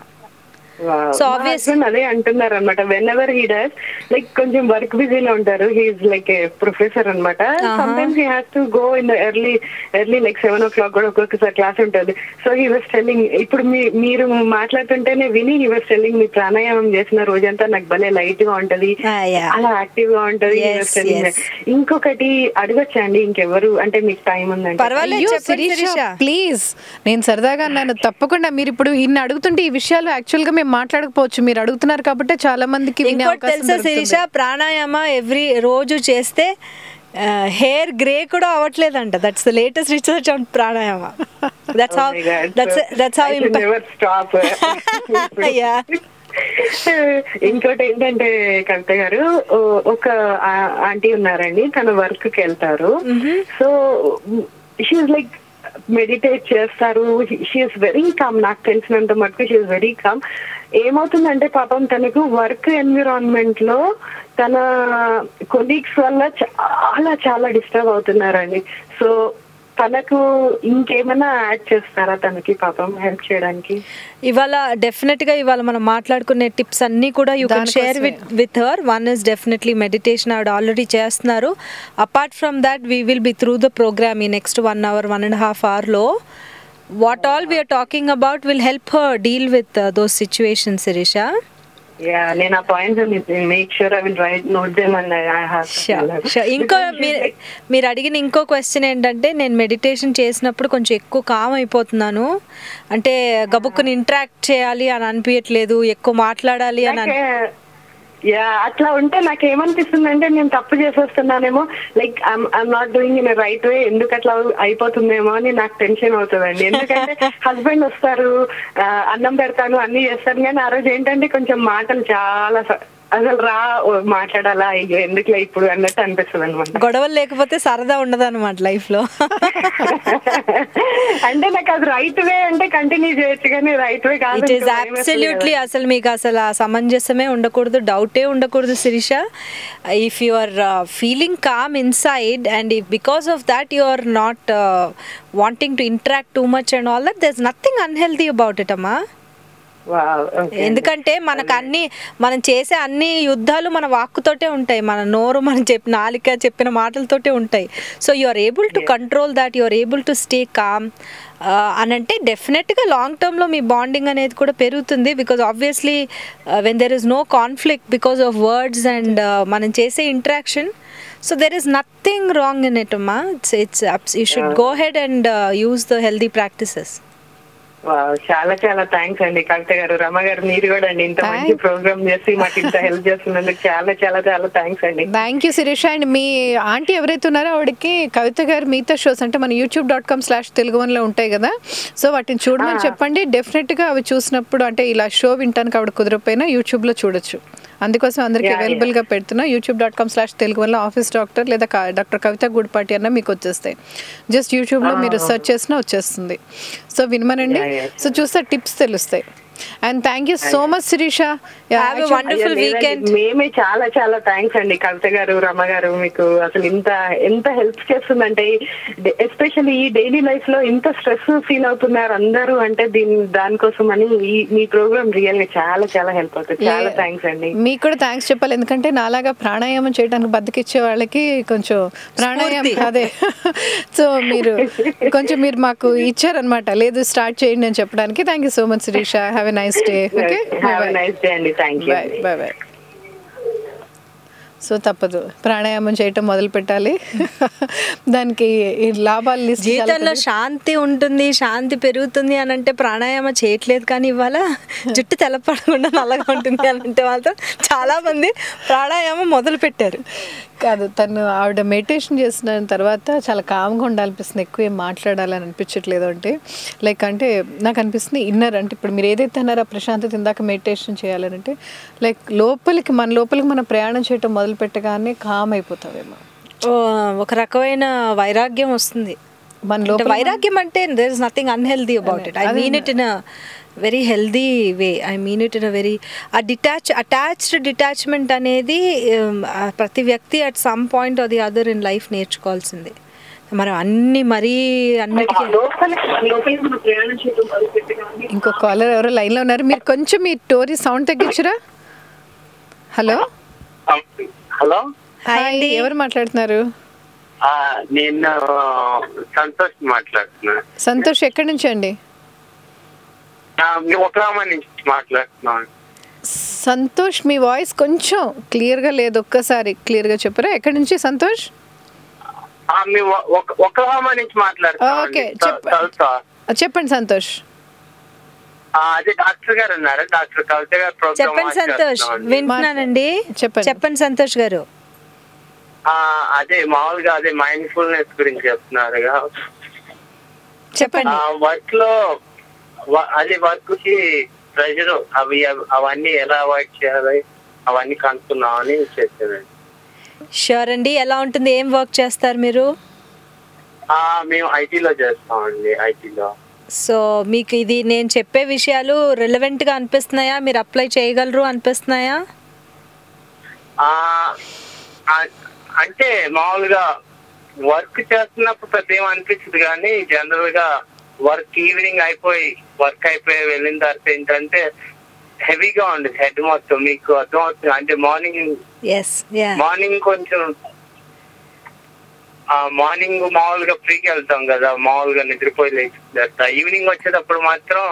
So obviously అదే అంటున్నారు అనమాట. Whenever he does like కొంచెం work బిజీలో ఉంటారు. He's like a professor అనమాట. Sometimes he has to go in the early like 7 o'clock కూడా ఒక్కొక్కసారి class ఉంటుంది. సో హీ వాస్ టెల్లింగ్, ఇప్పుడు మీరు మాట్లాడుతుంటేనే విని హీ వాస్ టెల్లింగ్, మీ ప్రాణాయామం చేసిన రోజంతా నాకు భలే లైట్ గా ఉంటది, అలా యాక్టివ్ గా ఉంటది. ఇంకొకటి అడగొచ్చండి, ఇంకెవరు అంటే మీకు టైం ఉందంటే? ప్లీజ్, నేను సరదాగా అన్నాను, తప్పకుండా. మీరు ఇప్పుడు ఇన్ని అడుగుతుంటే ఈ విషయాలు యాక్చువల్ గా మేము మాట్లాడకపోవచ్చు, మీరు అడుగుతున్నారు కాబట్టి చాలా మందికి తెలుసా శిరీష, ప్రాణాయామ ఎవ్రీ రోజు చేస్తే హెయిర్ గ్రే కూడా అవ్వట్లేదంట. That's the latest research on pranayama. That's how ఇంకోటి ఏంటంటే కవిత గారు, ఒక ఆంటీ ఉన్నారండి, తన వర్క్ కి వెళ్తారు. So she is like meditate చేస్తారు. షీఈస్ వెరీ కామ్, నాకు తెలిసినంత మటుకు షీఈస్ వెరీ కామ్. ఏమవుతుందంటే పాపం తనకు వర్క్ ఎన్విరాన్మెంట్ లో తన కొలీగ్స్ వల్ల చాలా చాలా డిస్టర్బ్ అవుతున్నారండి. సో తనకు ఇంకేమైనా యాడ్ చేస్తారా తనకి పాపం హెల్ప్ చేయడానికి? ఇవాళ డెఫినెట్గా ఇవాళ మనం మాట్లాడుకునే టిప్స్ అన్నీ కూడా you can share with her. One is definitely meditation, ఆవిడ ఆల్రెడీ చేస్తున్నారు. Apart from that we will be through the programme ఈ నెక్స్ట్ 1 hour 1.5 hourలో what all we are talking about will help her deal with those situations, Sirisha. Yeah, నేను ఆ points make sure I will note them and I have. ఇంకో మీరు అడిగిన ఇంకో question ఏంటంటే, నేను మెడిటేషన్ చేసినప్పుడు కొంచెం ఎక్కువ కామ్ అయిపోతున్నాను, అంటే గబుక్కుని ఇంటరాక్ట్ చేయాలి అని అనిపించట్లేదు, ఎక్కువ మాట్లాడాలి అని యా అట్లా ఉంటే నాకు ఏమనిపిస్తుంది అంటే నేను తప్పు చేసేస్తున్నానేమో, like I'm not doing in right way, ఎందుకు అట్లా అయిపోతుందేమో అని నాకు టెన్షన్ అవుతుందండి. ఎందుకంటే హస్బెండ్ వస్తారు, అన్నం పెడతాను అన్ని చేస్తాను, కానీ ఆ రోజు ఏంటంటే కొంచెం మాటలు చాలా అసలు మాట్లాడాలా అయ్యో ఎందుకులే ఇప్పుడు అన్నట్టు అనిపిస్తుంది అనమాట. గొడవలు లేకపోతే సరదా ఉండదు అనమాట లైఫ్ లో. అంటే నాకు అది రైట్ వే అంటే కంటిన్యూ చేయొచ్చు, కానీ రైట్ వే కాదు. ఇట్ ఈస్ అబ్సల్యూట్లీ, అసలు మీకు అసలు ఆ సమంజసమే ఉండకూడదు, డౌటే ఉండకూడదు Shirisha. If you are feeling calm inside and if because of that you are not wanting to interact too much and all that, there is nothing unhealthy about it అమ్మా. ఎందుకంటే మనకు మనం చేసే అన్ని యుద్ధాలు మన వాక్కుతోటే ఉంటాయి, మన నోరు మనం నాలిక చెప్పిన మాటలతోటే ఉంటాయి. So you are able to control that, you are able to stay calm అని అంటే డెఫినెట్గా లాంగ్ టర్మ్లో మీ బాండింగ్ అనేది కూడా పెరుగుతుంది. Because obviously when there is no conflict because of words and మనం చేసే interaction, so there is nothing wrong in it, amma. It's you should go ahead and use the healthy practices. చాలా చాలా thanks అండి కవిత గారు, రమ గారు, మీరు కూడా అండి ఇంత మంచి ప్రోగ్రామ్ చేసి మాకు ఇంత హెల్ప్ చేస్తున్నందుకు చాలా చాలా చాలా థ్యాంక్స్ అండి. Thank you Shirisha. అండ్ మీ ఆంటీ ఎవరైతే ఉన్నారో ఆవిడకి కవిత గారు మిగతా షోస్ అంటే మన youtube.com/teluguvanలో ఉంటాయి కదా, సో వాటిని చూడమని చెప్పండి. డెఫినెట్గా అవి చూసినప్పుడు అంటే ఇలా షో వింటానికి ఆవిడ కుదరపోయినా యూట్యూబ్లో చూడొచ్చు. అందుకోసం అందరికి అవైలబుల్గా పెడుతున్నా. youtube.com/teluguvanలో ఆఫీస్ డాక్టర్ లేదా డాక్టర్ కవిత గుడిపాటి అన్న మీకు వచ్చేస్తాయి. జస్ట్ యూట్యూబ్లో మీరు సెర్చ్ చేసినా వచ్చేస్తుంది. సో వినమనండి, సో చూస్తే టిప్స్ తెలుస్తాయి. And thank you so much Shirisha. Wonderful weekend. మేమే చాలా చాలా థ్యాంక్స్ అండి కవిత గారు, రమ గారు, మీకు అసలు ఎంత హెల్ప్ చేస్తుందంటే, ఎస్పెషల్లీ ఈ డైలీ లైఫ్ లో ఇంత స్ట్రెస్ ఫీల్ అవుతున్నారు అందరూ, అంటే దానికోసం అని మీ ప్రోగ్రామ్ రియల్ గా చాలా చాలా హెల్ప్ అవుతుంది. చాలా థ్యాంక్స్ అండి. మీకు కూడా థ్యాంక్స్ చెప్పాలి, ఎందుకంటే నాలాగా ప్రాణాయామం చేయడానికి బద్దకిచ్చే వాళ్ళకి కొంచెం ప్రాణాయామం అదే సో మీరు మాకు ఇచ్చారనమాట, లేదు స్టార్ట్ చేయండి అని చెప్పడానికి. Thank you so much Sirisha. Have a nice day. Okay, have a nice day అండి. Thank you. Bye bye. So తప్పదు, ప్రాణాయామం చేయటం మొదలు పెట్టాలి. దానికి లాభాలు జీవితంలో శాంతి ఉంటుంది, శాంతి పెరుగుతుంది అని అంటే ప్రాణాయామం చేయట్లేదు, కానీ ఇవాళ జుట్టు తెల్లపడకుండా నల్లగా ఉంటుంది అని అంటే మాత్రం చాలా మంది ప్రాణాయామం మొదలు పెట్టారు. కాదు, ఆవిడ మెడిటేషన్ చేసిన తర్వాత చాలా కామ్గా ఉండాలనిపిస్తుంది, ఎక్కువ ఏం మాట్లాడాలని అనిపించట్లేదు. అంటే లైక్ అంటే నాకు అనిపిస్తుంది ఇన్నర్, అంటే ఇప్పుడు మీరు ఏదైతే అన్నారో ప్రశాంతత ఇందాక మెడిటేషన్ చేయాలని అంటే లైక్ మన లోపలికి మనం ప్రయాణం చేయటం మొదలు పెట్టగానే కామ్ అయిపోతావేమో, ఒక రకమైన వైరాగ్యం వస్తుంది మన లోపల. వైరాగ్యం అంటే there is nothing unhealthy about it. I mean it in a very healthy way. I mean it in a very attached detachment అనేది ప్రతి వ్యక్తి at some point or the other in life నేర్చుకోవాల్సిందే. మనం అన్నిటికీ ఇంకో కాలర్ ఎవరో లైన్లో ఉన్నారు, మీరు కొంచెం మీ టోరీ సౌండ్ తగ్గించురా. హలో హలో, హాయ్, ఎవరు మాట్లాడుతున్నారు? నేను సంతోష్ మాట్లాడుతున్నా. సంతోష్, ఎక్కడి నుంచి అండి? ఒక్లాహోమా నుంచి మాట్లాడుతున్నాను. సంతోష్, మీ వాయిస్ కొంచెం క్లియర్గా లేదు, ఒక్కసారి క్లియర్గా చెప్పరా. ఎక్కడి నుంచి సంతోష్? ఒక్లాహోమా నుంచి మాట్లాడుతున్నాను. ఓకే, చెప్పండి సంతోష్. అదే డాక్టర్ గారు ఉన్నారు, డాక్టర్ కవిత గారు ప్రోగ్రామ్. చెప్పండి సంతోష్, వింటున్నానండి. చెప్పండి సంతోష్ గారు. అదే మామూలుగా అదే మైండ్ఫుల్నెస్ గురించి చెప్తున్నారు. చెప్పండి. వర్క్ లో అదే వర్క్ కి ప్రెషర్ అవన్నీ ఎలా అవాయిడ్ చేయాలి అవన్నీ కనుక్కున్నామని చెప్పారండి. షూర్ అండి. ఎలా ఉంటుంది, ఏం వర్క్ చేస్తారు మీరు? మేము ఐటీలో చేస్తామండి, ఐటీలో. సో మీకు ఇది నేను చెప్పే విషయాలు రిలవెంట్గా అనిపిస్తున్నాయా, మీరు అప్లై చేయగలరు అనిపిస్తున్నాయా? అంటే మామూలుగా వర్క్ చేస్తున్నప్పుడు పెద్ద ఏం అనిపించదు, కానీ జనరల్ గా ఈవినింగ్ వర్క్ అయిపోయి వెళ్ళిన తర్వాత ఏంటంటే హెవీగా ఉండదు హెడ్ మొత్తం. మీకు అర్థమవుతుంది అంటే మార్నింగ్ కొంచెం మార్నింగ్ మామూలుగా ఫ్రీకి వెళ్తాం కదా, మామూలుగా నిద్రపోయి లేచి ఈవినింగ్ వచ్చేటప్పుడు మాత్రం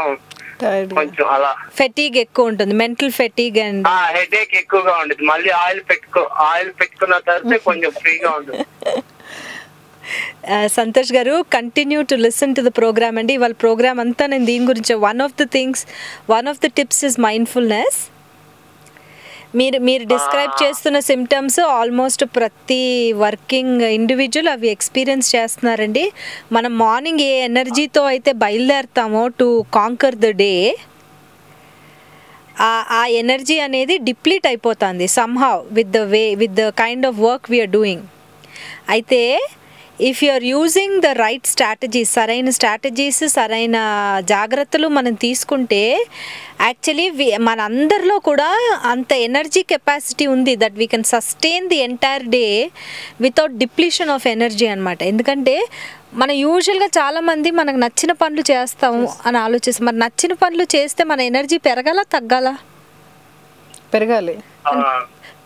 కొంచెం అలా ఫెటీగ్ ఎక్కువ ఉంటుంది, మెంటల్ ఫెటీగ్ అండ్ హెడేక్ ఎక్కువగా ఉంటుంది. మళ్ళీ ఆయిల్ పెట్టుకున్న తర్వాత కొంచెం ఫ్రీగా ఉంటుంది. Santosh garu, continue to listen to the programme అండి. ఇవాళ ప్రోగ్రామ్ అంతా నేను దీని గురించి one of the tips is mindfulness. మీరు డిస్క్రైబ్ చేస్తున్న సిమ్టమ్స్ ఆల్మోస్ట్ ప్రతి వర్కింగ్ ఇండివిజువల్ అవి ఎక్స్పీరియన్స్ చేస్తున్నారండి. మనం మార్నింగ్ ఏ ఎనర్జీతో అయితే బయలుదేరుతామో టు కాంకర్ ద డే, ఆ ఎనర్జీ అనేది డిప్లీట్ అయిపోతుంది somehow with the kind of work we're doing. అయితే if you are using the right strategies, సరైన స్ట్రాటజీస్, సరైన జాగ్రత్తలు మనం తీసుకుంటే యాక్చువల్లీ మనందరిలో కూడా అంత ఎనర్జీ కెపాసిటీ ఉంది that we can sustain the entire day without depletion of energy అనమాట. ఎందుకంటే మనం యూజువల్గా చాలామంది మనకు నచ్చిన పనులు చేస్తాము అని ఆలోచిస్తాం. మరి నచ్చిన పనులు చేస్తే మన ఎనర్జీ పెరగాల తగ్గాల?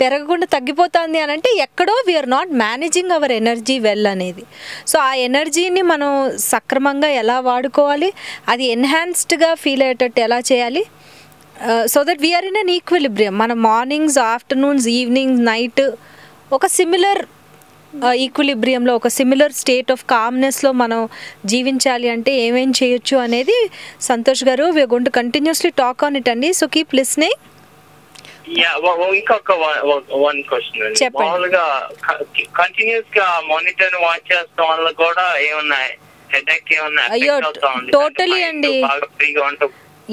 పెరగకుండా తగ్గిపోతుంది అని అంటే ఎక్కడో we're not managing our energy well అనేది. సో ఆ ఎనర్జీని మనం సక్రమంగా ఎలా వాడుకోవాలి, అది ఎన్హాన్స్డ్గా ఫీల్ అయ్యేటట్టు ఎలా చేయాలి, so that we're in an equilibrium. మన మార్నింగ్స్, ఆఫ్టర్నూన్స్, ఈవినింగ్స్, నైట్ ఒక సిమిలర్ ఈక్విలిబ్రియంలో, ఒక సిమిలర్ స్టేట్ ఆఫ్ కామ్నెస్లో మనం జీవించాలి అంటే ఏమేం చేయొచ్చు అనేది Santosh garu we're going to continuously talk on it అండి. So keep listening. ఇంకొక వన్ క్వశ్చన్ అండి. మామూలుగా కంటిన్యూస్ గా మానిటర్ వాచ్ చేస్తాం వల్ల కూడా ఏమన్నా హెడేక్ ఏమన్నా టోటలీ అండి.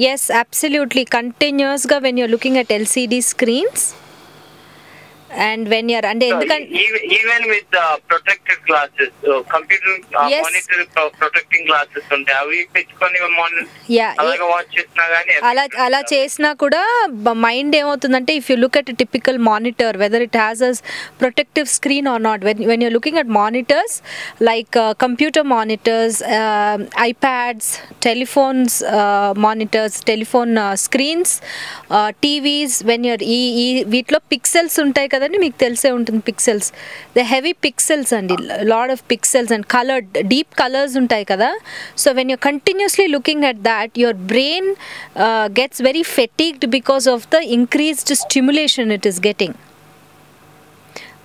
Yes, absolutely. Continuously when you're looking at LCD screens and when you're and even with the protected glasses, computer monitor protecting glasses unte avi pechuకొని అలాగా వాచ్ చేసినా గానీ అలా చేసినా కూడా మైండ్ ఏమవుతుందంటే if you look at typical monitor whether it has a protective screen or not, when you're looking at monitors like computer monitors, iPads, telephones, monitors, telephone screens, TVs, when you're వీటిలో pixels ఉంటాయి కదండి, మీకు తెలిసే ఉంటుంది pixels, the heavy pixels అండి, lot of pixels and coloured deep colours ఉంటాయి కదా. So when you're continuously looking at that your brain gets very fatigued because of the increased stimulation it is getting.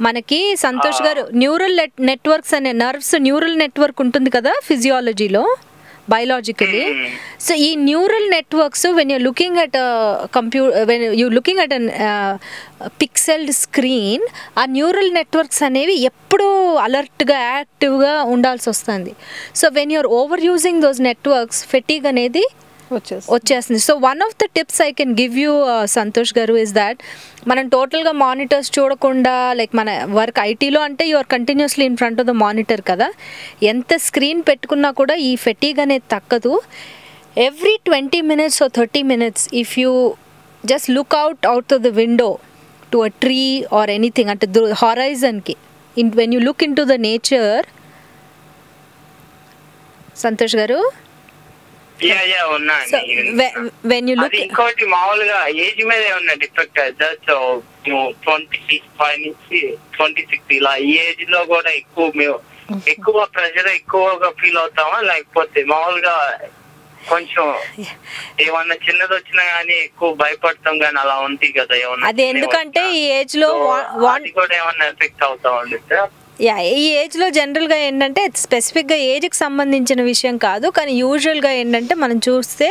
మనకి Santosh garu neural networks అనే neural network ఉంటుంది కదా ఫిజియాలజీలో, biologically. So ఈ న్యూరల్ నెట్వర్క్స్ when you're looking at a computer, when you're looking at an pixeled screen, ఆ neural networks అనేవి ఎప్పుడూ అలర్ట్గా యాక్టివ్గా ఉండాల్సి వస్తుంది. So when you're overusing those networks, fatigue అనేది వచ్చేస్తుంది. So one of the tips I can give you Santosh గారు ఇస్ దాట్ మనం టోటల్గా మానిటర్స్ చూడకుండా, లైక్ మన వర్క్ ఐటీలో అంటే you're continuously in front of the monitor కదా, ఎంత స్క్రీన్ పెట్టుకున్నా కూడా ఈ ఫెటీగ్ అనేది తగ్గదు. Every 20 minutes or 30 minutes if you just look out of the window to a tree or anything, అంటే హారైజన్కి when you look into the nature. Santosh garu ఇంకోటి మామూలుగా ఏజ్ మీద ఏమన్నా డిఫెక్ట్ అవుతా? సో 25 నుంచి 26 ఇలా ఈ ఏజ్ లో కూడా ఎక్కువ ప్రెషర్ ఎక్కువగా ఫీల్ అవుతామా, లేకపోతే మామూలుగా కొంచెం ఏమన్నా చిన్నది వచ్చినా గానీ ఎక్కువ భయపడతాం గానీ అలా ఉంది కదా ఏమన్నా? అది ఎందుకంటే ఈ ఏజ్ లో కూడా ఏమన్నా ఎఫెక్ట్ అవుతా ఉంది సార్? ఈ ఏజ్లో జనరల్గా ఏంటంటే స్పెసిఫిక్గా ఏజ్కి సంబంధించిన విషయం కాదు, కానీ యూజువల్గా ఏంటంటే మనం చూస్తే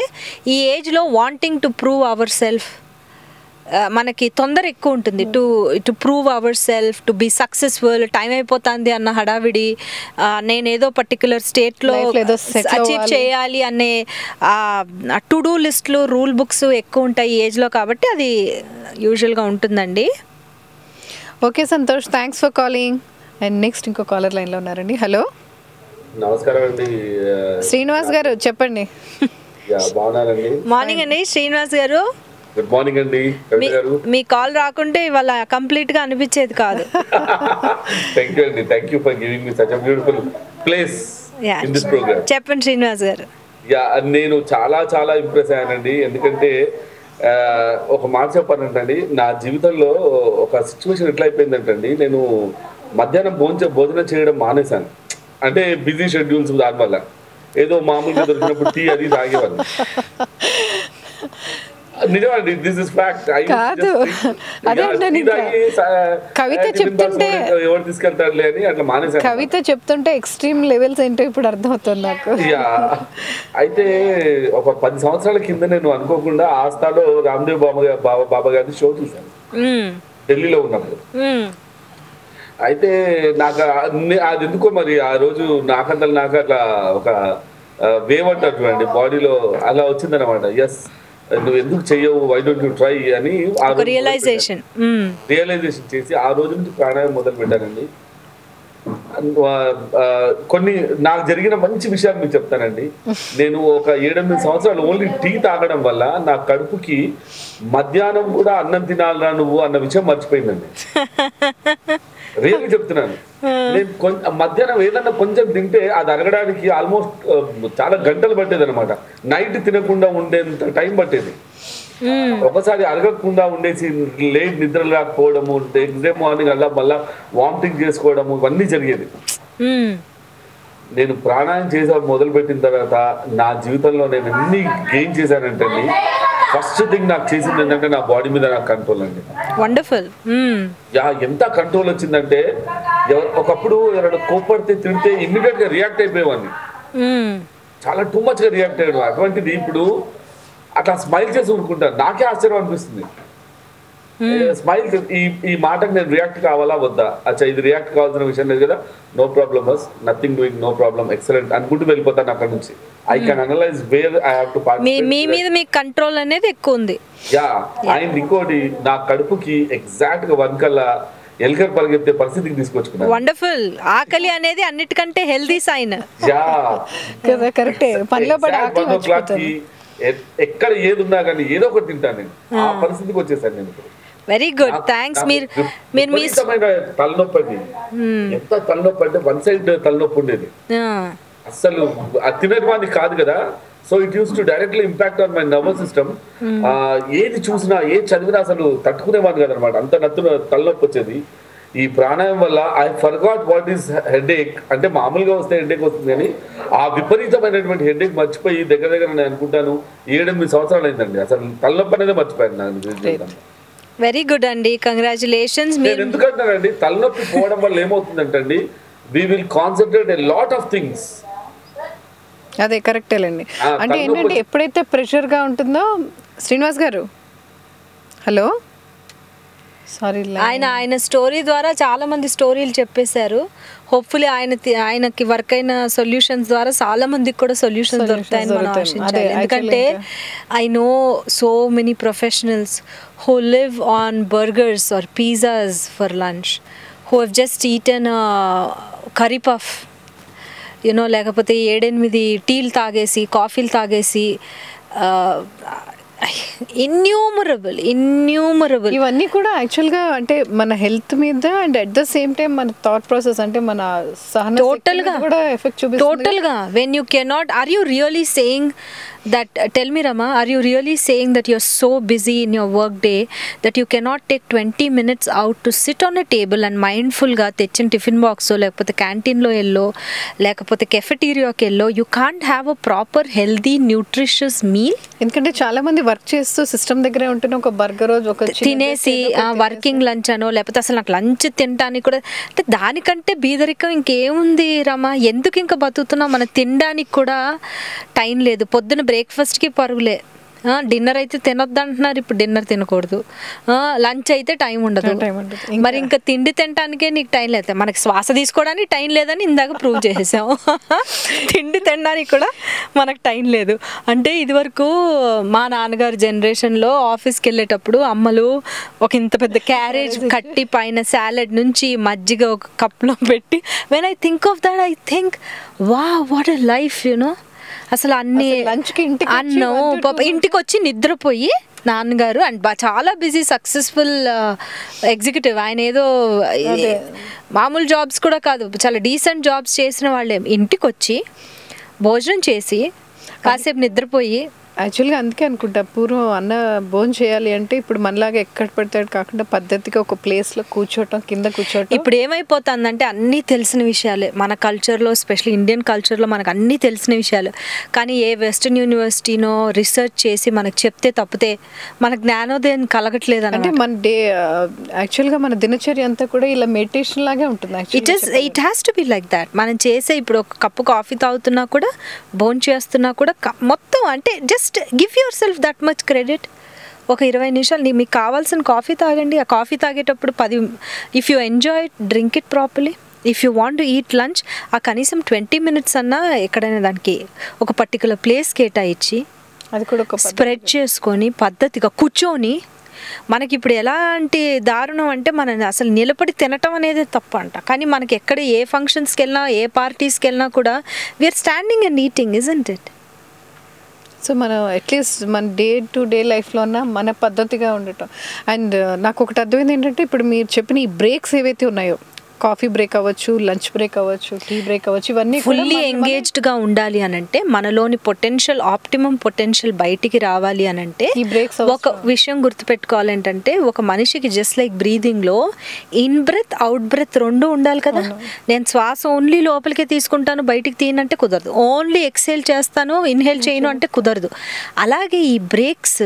ఈ ఏజ్లో wanting to prove ourself, మనకి తొందర ఎక్కువ ఉంటుంది to prove ourself, to be successful. Time అయిపోతుంది అన్న హడావిడి, నేనేదో పర్టికులర్ స్టేట్లో అచీవ్ చేయాలి అనే టు డూ లిస్ట్లు, రూల్ బుక్స్ ఎక్కువ ఉంటాయి ఈ ఏజ్లో, కాబట్టి అది యూజువల్గా ఉంటుందండి. Okay Santosh, thanks for calling. And next ఇంకో కాలర్ లైన్లో ఉన్నారండి. హలో, నమస్కారం అండి. శ్రీనివాస్ గారు చెప్పండి. మార్నింగ్ అండి శ్రీనివాస్ గారు. గుడ్ మార్నింగ్ అండి కవిత గారు. మీ కాల్ రాకుంటే ఇవాళ కంప్లీట్ గా అనిపించేది కాదు. థ్యాంక్ యూ అండి, thank you for giving me such a beautiful place in this programme. చెప్పండి శ్రీనివాస్ గారు. నేను చాలా చాలా ఇంప్రెస్ అయ్యానండి. ఎందుకంటే ఒక మాట చెప్పానంటండి, నా జీవితంలో ఒక సిచ్యువేషన్ ఎట్లా అయిపోయిందంటండి, నేను మధ్యాహ్నం భోజనం చేయడం మానేశాను. అంటే బిజీ షెడ్యూల్స్, దానివల్ల ఏదో మామూలుగా దొరికినప్పుడు టీ అది తాగేవాళ్ళు. నిజమండి, దిస్ ఇస్ ఫ్యాక్ట్. కాదు, అదే కవిత చెప్తుంటే ఎవరు తీసుకెళ్తారులే అని అట్లా మానేశాను. కవిత చెప్తుంటే ఎక్స్ట్రీమ్ లెవెల్స్ ఏంటో ఇప్పుడు అర్థమవుతుంది నాకు. అయితే ఒక 10 సంవత్సరాల కింద నేను అనుకోకుండా ఆస్థాలో రామ్దేవ్ బాబా గారి షో చూశాను ఢిల్లీలో ఉన్నప్పుడు. అయితే నాకు అది ఎందుకో మరి ఆ రోజు నాకు అట్లా ఒక వేవ్ అంటారు చూడండి బాడీలో, అలా వచ్చిందనమాట. ఎస్, నువ్వు ఎందుకు చెయ్యవు, వై డోంట్ యూ ట్రై అని రియలైజేషన్ చేసి ఆ రోజు నుంచి ప్రాణాయామం మొదలు పెట్టానండి. కొన్ని నాకు జరిగిన మంచి విషయాలు మీకు చెప్తానండి. నేను ఒక 7-8 సంవత్సరాలు ఓన్లీ టీ తాగడం వల్ల నా కడుపుకి మధ్యాహ్నం కూడా అన్నం తినాలరా నువ్వు అన్న విషయం మర్చిపోయిందండి. రియల్గా చెప్తున్నాను. నేను మధ్యాహ్నం ఏదన్నా కొంచెం తింటే అది అరగడానికి ఆల్మోస్ట్ చాలా గంటలు పట్టేది అనమాట. నైట్ తినకుండా ఉండేంత టైం పట్టేది. ఒకసారి అరగకుండా ఉండేసి లేట్ నిద్ర రాకపోవడము, నెక్స్ట్ డే మార్నింగ్ అలా మళ్ళా వామిటింగ్ చేసుకోవడము, ఇవన్నీ జరిగేది. నేను ప్రాణాయామం చేసే మొదలు పెట్టిన తర్వాత నా జీవితంలో నేను ఎన్ని గెయిన్ చేశానంటే, ఫస్ట్ థింగ్ నాకు చేసింది ఏంటంటే నా బాడీ మీద నాకు కంట్రోల్ అండి. వండర్ఫుల్. ఎంత కంట్రోల్ వచ్చిందంటే, ఒకప్పుడు ఎవరైనా కోపడితే తిడితే ఇమ్మీడియట్ గా రియాక్ట్ అయిపోయేవాడిని, చాలా టూ మచ్ గా రియాక్ట్ అయ్యాడు. అటువంటిది ఇప్పుడు అట్లా స్మైల్ చేసి ఊరుకుంటాను. నాకే ఆశ్చర్యం అనిపిస్తుంది. స్మైల్, ఈ మాటకు నేను రియాక్ట్ కావాలా వద్దా, అచ్చా ఇది రియాక్ట్ కావాల్సిన విషయం లేదు కదా, నో ప్రాబ్లమ్ బస్, nothing doing, no problem, excellent అనుకుంటూ వెళ్ళిపోతాను అక్కడ నుంచి. I can analyse where I have to participate. మీ మీద మీ కంట్రోల్ అనేది ఎక్కువ ఉంది. అండ్ ఇంకోటి, నా కడుపుకి ఎగ్జాక్ట్ గా 1 కల్లా ఎల్కర్ పరిగెత్తే పరిస్థితికి తీసుకొచ్చుకున్నాను. వండర్ఫుల్. ఆకలి అనేది అన్నిటికంటే హెల్దీ సైన్. కరెక్టే. పనిలో పడి ఆకలి మర్చిపోతాను. ఎక్కడ ఏది ఉన్నా కానీ ఏదో ఒకటి తింటాను నేను. ఆ పరిస్థితికి వచ్చేసాను నేను. Very good, thanks. మీరు తలనొప్పి అండి, ఎంత తలనొప్పి అంటే 1 సైడ్ తలనొప్పి ఉండేది. అసలు తినడానికి కాదు కదా. So it use to directly impact on my nervous system. ఏది చూసినా ఏది చదివినా అసలు తట్టుకునేవాడిని కదనమాట, అంత తలనొప్పి వచ్చేది. ఈ ప్రాణాయామం వల్ల I forgot what is headache. అంటే మామూలుగా వస్తే హెడేక్ వస్తుంది కానీ ఆ విపరీతమైనటువంటి హెడేక్ మర్చిపోయి దగ్గర నేను అనుకుంటాను 7-8 సంవత్సరాలు అయిందండి. అసలు తలనొప్పి అనేది మర్చిపోయాను నాకు. వెరీ గుడ్ అండి, కంగ్రాచులేషన్స్. నేను ఎందుకంటానండి, తలనొప్పి పోవడం వల్ల ఏమవుతుందంటండి, we will concentrate a lot of things. అదే కరెక్టేలేండి. అంటే ఏంటంటే ఎప్పుడైతే ప్రెషర్గా ఉంటుందో, శ్రీనివాస్ గారు హలో, సారీ, ఆయన స్టోరీ ద్వారా చాలా మంది స్టోరీలు చెప్పేశారు. హోప్ఫుల్లీ ఆయనకి వర్క్ అయిన సొల్యూషన్స్ ద్వారా చాలా మందికి కూడా సొల్యూషన్స్ దొరుకుతాయని మనం ఆశించాలి. ఎందుకంటే I know so many professionals who live on burgers or pizzas for lunch, who have just eaten a curry puff, లేకపోతే 7-8 టీలు తాగేసి, కాఫీలు తాగేసి, ఇన్యూమరబుల్ ఇవన్నీ కూడా యాక్చువల్గా అంటే మన హెల్త్ మీద and at the same time మన థాట్ ప్రాసెస్, అంటే మన సహన టోటల్గా కూడా ఎఫెక్ట్ చూపిస్తుంది. టోటల్గా when you cannot, or you really saying that, tell me Rama, are you really saying that you're so busy in your work day that you cannot take 20 minutes out to sit on a table and mindful ga techin tiffin box o lekapothe canteen lo ello lekapothe cafeteria ki ello, you can't have a proper healthy nutritious meal? ఎందుకంటే చాలా మంది work చేస్తూ system దగ్గరే ఉంటున్న ఒక burger రోజు ఒక తినేసి వర్కింగ్ లంచ్ అనో లేకపోతే అసలు నాకు లంచ్ తినడానికి కూడా, అంటే దానికంటే బీదరికం ఇంకేముంది రమా? ఎందుకు ఇంకా బతుకుతున్నాం? మన తినడానికి కూడా టైం లేదు. పొద్దున బ్రేక్ఫాస్ట్కి పరుగులే, డిన్నర్ అయితే తినొద్దు అంటున్నారు, ఇప్పుడు డిన్నర్ తినకూడదు, లంచ్ అయితే టైం ఉండదు. మరి ఇంకా తిండి తినడానికే నీకు టైం లేదు. మనకి శ్వాస తీసుకోవడానికి టైం లేదని ఇందాక ప్రూవ్ చేసేసాం. తిండి తినడానికి కూడా మనకు టైం లేదు. అంటే ఇదివరకు మా నాన్నగారు జనరేషన్లో ఆఫీస్కి వెళ్ళేటప్పుడు అమ్మలు ఒక ఇంత పెద్ద క్యారేజ్ కట్టి పైన సాలెడ్ నుంచి మజ్జిగ ఒక కప్లో పెట్టి, when I think of that I think what a life, అసలు అన్ని అన్నం ఇంటికి వచ్చి నిద్రపోయి నాన్నగారు అండ్ చాలా బిజీ సక్సెస్ఫుల్ ఎగ్జిక్యూటివ్. ఆయన ఏదో మామూలు జాబ్స్ కూడా కాదు, చాలా డీసెంట్ జాబ్స్ చేసిన వాళ్ళే. ఇంటికి వచ్చి భోజనం చేసి కాసేపు నిద్రపోయి, యాక్చువల్గా అందుకే అనుకుంటా పూర్వం అన్న భోజనం చేయాలి అంటే ఇప్పుడు మనలాగా ఎక్కడ పడతాడు కాకుండా పద్ధతిగా ఒక ప్లేస్లో కూర్చోవటం, కింద కూర్చోవటం. ఇప్పుడు ఏమైపోతుందంటే అన్నీ తెలిసిన విషయాలే మన కల్చర్లో, స్పెషల్లీ ఇండియన్ కల్చర్లో మనకు అన్నీ తెలిసిన విషయాలు. కానీ ఏ వెస్టర్న్ యూనివర్సిటీనో రీసెర్చ్ చేసి మనకు చెప్తే తప్పితే మన జ్ఞానోదయం కలగట్లేదు. అంటే మన డే యాక్చువల్గా మన దినచర్య అంతా కూడా ఇలా మెడిటేషన్ లాగే ఉంటుంది. It has to be like that. మనం చేసే ఇప్పుడు ఒక కప్పు కాఫీ తాగుతున్నా కూడా, భోజనం చేస్తున్నా కూడా మొత్తం అంటే just give your self that much credit. ఒక 20 నిమిషాలు మీకు కావాల్సిన కాఫీ తాగండి. ఆ కాఫీ తాగేటప్పుడు 10 if you enjoy it, drink it properly. If you want to eat lunch, ఆ కనీసం 20 minutes అన్నా ఎక్కడైనా దానికి ఒక పర్టికులర్ ప్లేస్ కేటాయించి అది కూడా ఒక స్ప్రెడ్ చేసుకొని పద్ధతిగా కూర్చొని. మనకి ఇప్పుడు ఎలాంటి దారుణం అంటే మనం అసలు నిలబడి తినటం అనేది తప్పు అంట. కానీ మనకి ఎక్కడ ఏ ఫంక్షన్స్కి వెళ్ళినా, ఏ పార్టీస్కి వెళ్ళినా కూడా we're standing and eating, isn't it? So మనం అట్లీస్ట్ మన డే టు డే లైఫ్లో ఉన్న మన పద్ధతిగా ఉండటం. అండ్ నాకు ఒకటి అర్థమైంది ఏంటంటే ఇప్పుడు మీరు చెప్పిన ఈ బ్రేక్స్ ఏవైతే ఉన్నాయో, కాఫీ బ్రేక్ అవ్వచ్చు, లంచ్ బ్రేక్ అవ్వచ్చు, టీ బ్రేక్ అవ్వచ్చు, ఇవన్నీ ఫుల్లీ ఎంగేజ్డ్గా ఉండాలి అని అంటే, మనలోని పొటెన్షియల్, ఆప్టిమమ్ పొటెన్షియల్ బయటికి రావాలి అని అంటే ఈ బ్రేక్స్ ఒక విషయం గుర్తుపెట్టుకోవాలి ఏంటంటే, ఒక మనిషికి జస్ట్ లైక్ బ్రీదింగ్లో ఇన్ బ్రెత్, అవుట్ బ్రెత్ రెండు ఉండాలి కదా. నేను శ్వాస ఓన్లీ లోపలికి తీసుకుంటాను, బయటికి తీయనంటే కుదరదు. ఓన్లీ ఎక్సేల్ చేస్తాను, ఇన్హేల్ చేయను అంటే కుదరదు. అలాగే ఈ breaks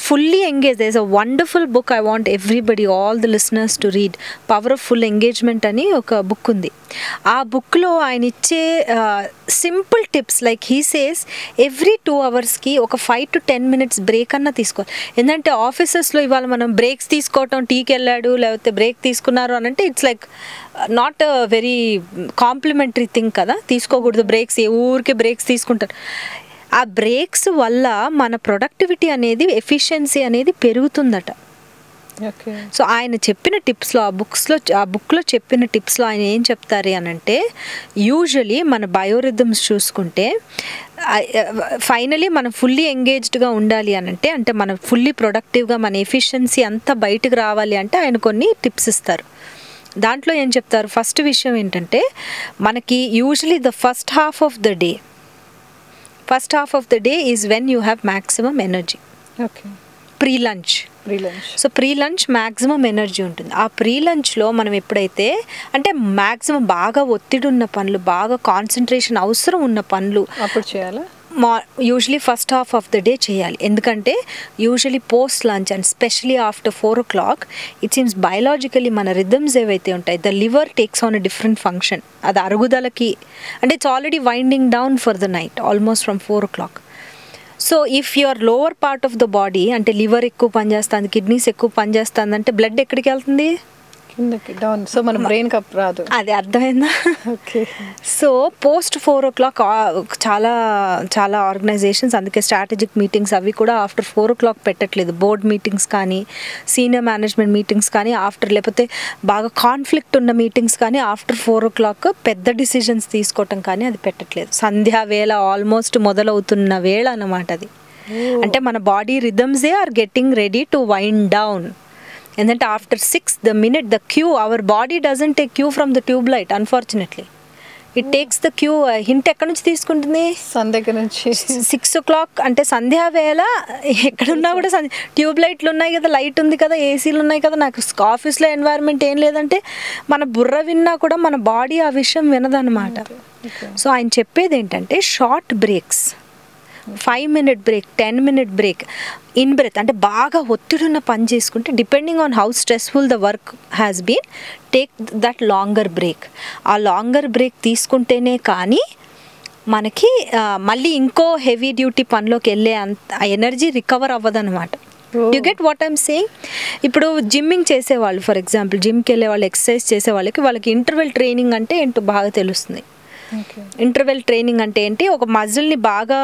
fully engage. There is a wonderful book I want everybody, all the listeners to read, power of full engagement అని ఒక బుక్ ఉంది. ఆ బుక్లో ఆయన ఇచ్చే simple tips, like he says every 2 hours ఒక 5 to 10 minutes బ్రేక్ అన్నా తీసుకోవాలి. ఎందుకంటే ఆఫీసెస్లో ఇవాళ మనం బ్రేక్స్ తీసుకోవటం, టీకి వెళ్ళాడు లేకపోతే బ్రేక్ తీసుకున్నారు అని అంటే it's like not a very complimentary thing కదా. తీసుకోకూడదు బ్రేక్స్, ఏ ఊరికే బ్రేక్స్ తీసుకుంటారు. ఆ బ్రేక్స్ వల్ల మన ప్రొడక్టివిటీ అనేది, ఎఫిషియన్సీ అనేది పెరుగుతుందట. సో ఆయన చెప్పిన టిప్స్లో, ఆ బుక్లో చెప్పిన టిప్స్లో ఆయన ఏం చెప్తారు అని అంటే, యూజువలీ మన బయోరిథమ్స్ చూసుకుంటే ఫైనలీ మనం ఫుల్లీ ఎంగేజ్డ్గా ఉండాలి అని అంటే మనం ఫుల్లీ ప్రొడక్టివ్గా మన ఎఫిషియన్సీ అంతా బయటకు రావాలి అంటే ఆయన కొన్ని టిప్స్ ఇస్తారు. దాంట్లో ఏం చెప్తారు, ఫస్ట్ విషయం ఏంటంటే, మనకి usually the first half of the day is when you have maximum energy. Pre lunch. So pre lunch maximum energy ఉంటుంది. ఆ ప్రీ లంచ్లో మనం ఎప్పుడైతే అంటే మ్యాక్సిమం బాగా ఒత్తిడి ఉన్న పనులు, బాగా కాన్సన్ట్రేషన్ అవసరం ఉన్న పనులు అప్పుడు చేయాలా, usually first half of the day చేయాలి. ఎందుకంటే usually post lunch and specially after 4 o'clock it seems biologically మన రిథమ్స్ ఏవైతే ఉంటాయి, the liver takes on a different function. అది అరుగుదలకి అంటే it's already winding down for the night almost from 4 o'clock. So if your lower part of the body అంటే liver ఎక్కువ పనిచేస్తుంది, kidneys ఎక్కువ పనిచేస్తుంది అంటే బ్లడ్ ఎక్కడికి వెళ్తుంది, కిందకి డౌన్. సో మన బ్రెయిన్ కప్ రాదు. అది అర్థమైందా? ఓకే. సో పోస్ట్ 4 o'clock చాలా చాలా ఆర్గనైజేషన్స్ అందుకే స్ట్రాటజిక్ మీటింగ్స్ అవి కూడా ఆఫ్టర్ 4 o'clock పెట్టట్లేదు. బోర్డ్ మీటింగ్స్ కానీ, సీనియర్ మేనేజ్మెంట్ మీటింగ్స్ కానీ ఆఫ్టర్, లేకపోతే బాగా కాన్ఫ్లిక్ట్ ఉన్న మీటింగ్స్ కానీ ఆఫ్టర్ 4 o'clock పెద్ద డిసిజన్స్ తీసుకోవటం కానీ అది పెట్టట్లేదు. సంధ్యా వేళ ఆల్మోస్ట్ మొదలవుతున్న వేళ అన్నమాట అది. అంటే మన బాడీ రిథమ్సే are getting ready to wind down. ఎందుకంటే after 6 the minute the cue, our body doesn't take cue from the tube light, unfortunately it takes the cue. Hint ఎక్కడి నుంచి తీసుకుంటుంది, సన్ దగ్గర నుంచి. 6 o'clock అంటే సంధ్యా వేళ. ఎక్కడున్నా కూడా ట్యూబ్ లైట్లు ఉన్నాయి కదా, లైట్ ఉంది కదా, ఏసీలు ఉన్నాయి కదా. నాకు ఆఫీస్లో ఎన్వైర్న్మెంట్ ఏం లేదంటే మన బుర్ర విన్నా కూడా మన బాడీ ఆ విషయం వినదన్నమాట. సో ఆయన చెప్పేది ఏంటంటే short breaks, 5-minute break, 10-minute break, in breath అంటే బాగా ఒత్తిడున్న పని చేసుకుంటే depending on how stressful the work has been, take that longer break. ఆ లాంగర్ బ్రేక్ తీసుకుంటేనే కానీ మనకి మళ్ళీ ఇంకో హెవీ డ్యూటీ పనిలోకి వెళ్ళే అంత ఎనర్జీ రికవర్ అవ్వదన్నమాట. You get what I'm saying? ఇప్పుడు జిమ్మింగ్ చేసేవాళ్ళు, ఫర్ ఎగ్జాంపుల్ జిమ్కి వెళ్ళే వాళ్ళు, ఎక్సర్సైజ్ చేసే వాళ్ళకి ఇంటర్వెల్ ట్రైనింగ్ అంటే ఏంటో బాగా తెలుస్తుంది. ఇంటర్వెల్ ట్రైనింగ్ అంటే ఏంటి, ఒక మజిల్ని బాగా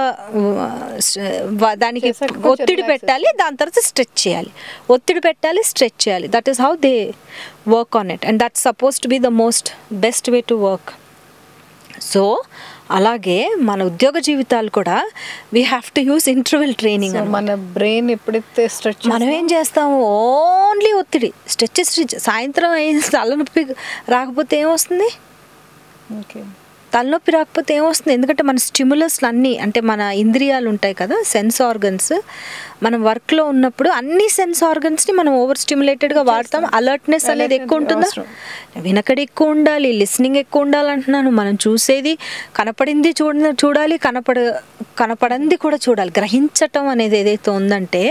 దానికి ఒత్తిడి పెట్టాలి, దాని తర్వాత స్ట్రెచ్ చేయాలి, ఒత్తిడి పెట్టాలి, స్ట్రెచ్ చేయాలి. That is how they work on it and that's suppose to be the most best way to work. So అలాగే మన ఉద్యోగ జీవితాలు కూడా we have to use interval training. మన బ్రెయిన్ ఎప్పుడైతే స్ట్రెచ్ మనం ఏం చేస్తాము, ఓన్లీ ఒత్తిడి, స్ట్రెచ్. సాయంత్రం తలనొప్పి రాకపోతే ఏమొస్తుంది, ఓకే, తలనొప్పి రాకపోతే ఏమొస్తుంది? ఎందుకంటే మన స్టిమ్యులస్లు అన్నీ, అంటే మన ఇంద్రియాలు ఉంటాయి కదా, సెన్స్ ఆర్గన్స్, మనం వర్క్లో ఉన్నప్పుడు అన్ని సెన్స్ ఆర్గన్స్ని మనం ఓవర్ స్టిమ్యులేటెడ్గా వాడతాం. అలర్ట్నెస్ అనేది ఎక్కువ ఉంటుందా? వినకడి ఎక్కువ ఉండాలి, లిస్నింగ్ ఎక్కువ ఉండాలి అంటున్నాను. మనం చూసేది, కనపడింది చూడాలి, కనపడంది కూడా చూడాలి. గ్రహించటం అనేది ఏదైతే ఉందంటే,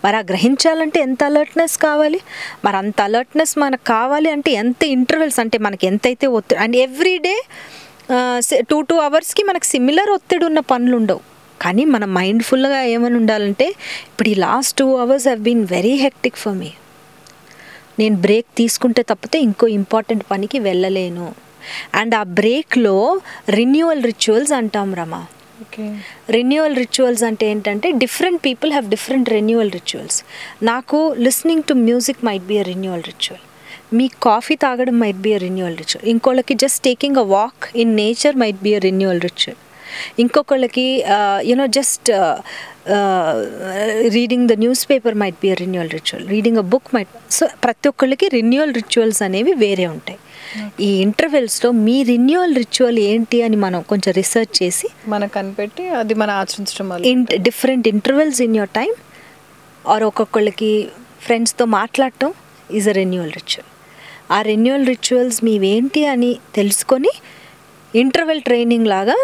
మరి ఆ గ్రహించాలంటే ఎంత అలర్ట్నెస్ కావాలి? మరి అంత అలర్ట్నెస్ మనకు కావాలి అంటే ఎంత ఇంటర్వెల్స్, అంటే మనకి ఎంతైతే ఒత్తిడి, అండ్ ఎవ్రీడే 2 hours మనకు సిమిలర్ ఒత్తిడి ఉన్న పనులు ఉండవు. కానీ మనం మైండ్ఫుల్గా ఏమని ఉండాలంటే, ఇప్పుడు ఈ last 2 hours have been very hectic for me. నేను బ్రేక్ తీసుకుంటే తప్పితే ఇంకో ఇంపార్టెంట్ పనికి వెళ్ళలేను. అండ్ ఆ బ్రేక్లో రిన్యూవల్ రిచువల్స్ అంటాం రమా. రిన్యూవల్ రిచువల్స్ అంటే ఏంటంటే, different people have different renewal rituals. నాకు listening to music might be a renewal ritual. మీ కాఫీ తాగడం might be a renewal ritual. ఇంకోళ్ళకి just taking a walk in nature might be a renewal ritual. ఇంకొకళ్ళకి just reading the newspaper might be a renewal ritual. Reading a book might. So ప్రతి ఒక్కళ్ళకి renewal rituals అనేవి వేరే ఉంటాయి. ఈ ఇంటర్వెల్స్లో మీ renewal ritual ఏంటి అని మనం కొంచెం రీసెర్చ్ చేసి మనకు కనిపెట్టి అది మనం ఆచరించడం వల్ల different intervals in your time or ఒక్కొక్కళ్ళకి ఫ్రెండ్స్తో మాట్లాడటం ఈజ్ అ రెన్యూవల్ రిచువల్. ఆ రెన్యూవల్ రిచువల్స్ మీవేంటి అని తెలుసుకొని ఇంటర్వెల్ ట్రైనింగ్ లాగా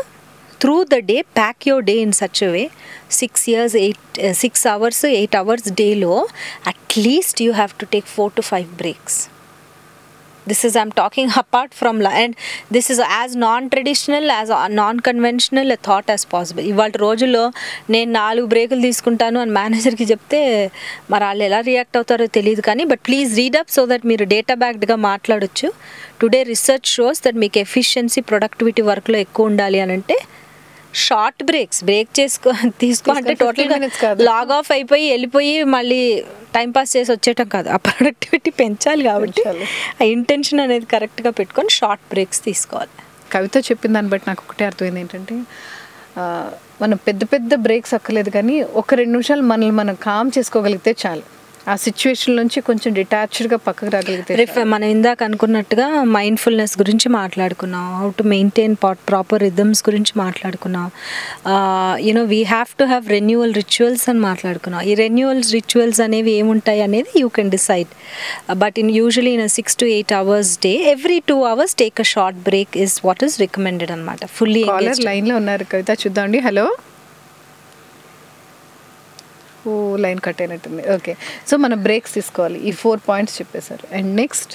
through the day pack your day in such way 6 hours 8 hours డేలో at least you have to take 4 to 5 breaks. This is, I'm talking apart from, and this is as non-traditional, as non-conventional a thought as possible. ఇవాళ రోజుల్లో నేను 4 బ్రేకులు తీసుకుంటాను అని మేనేజర్కి చెప్తే మరి వాళ్ళు ఎలా రియాక్ట్ అవుతారో తెలియదు. కానీ but please read up so that మీరు డేటా బ్యాక్డ్గా మాట్లాడొచ్చు. టుడే రీసెర్చ్ షోస్ దట్ మీకు ఎఫిషియన్సీ, ప్రొడక్టివిటీ వర్క్లో ఎక్కువ ఉండాలి అని అంటే షార్ట్ బ్రేక్ తీసుకో అంటే టోటల్గా లాగ్ ఆఫ్ అయిపోయి వెళ్ళిపోయి మళ్ళీ టైంపాస్ చేసి వచ్చేయటం కాదు. ఆ ప్రొడక్టివిటీ పెంచాలి కాబట్టి ఆ ఇంటెన్షన్ అనేది కరెక్ట్గా పెట్టుకొని షార్ట్ బ్రేక్స్ తీసుకోవాలి. కవిత చెప్పిన దాన్ని బట్టి నాకు ఒకటే అర్థమైంది ఏంటంటే, మనం పెద్ద పెద్ద బ్రేక్స్ అక్కర్లేదు, కానీ ఒక 2 నిమిషాలు మనల్ని మనం కామ్ చేసుకోగలిగితే చాలు. ఆ సిచ్యువేషన్ నుంచి కొంచెం డిటాచ్డ్గా పక్కకు రాగలిగితే. మనం ఇందాక అనుకున్నట్టుగా మైండ్ఫుల్నెస్ గురించి మాట్లాడుకున్నాం, how to maintain proper rhythms గురించి మాట్లాడుకున్నాం, we have to have renewal rituals అని మాట్లాడుకున్నాం. ఈ రెన్యూవల్స్ రిచువల్స్ అనేవి ఏముంటాయి అనేది you can decide. But usually in 6 to 8 hours day, every 2 hours take a short break is what is recommended అనమాట. Fully లైన్లో ఉన్నారు కవిత, చూద్దామండి. హలో, లైన్ కట్ అయినట్టుంది. ఓకే, సో మనం బ్రేక్స్ తీసుకోవాలి. ఈ 4 points చెప్పేశారు. అండ్ నెక్స్ట్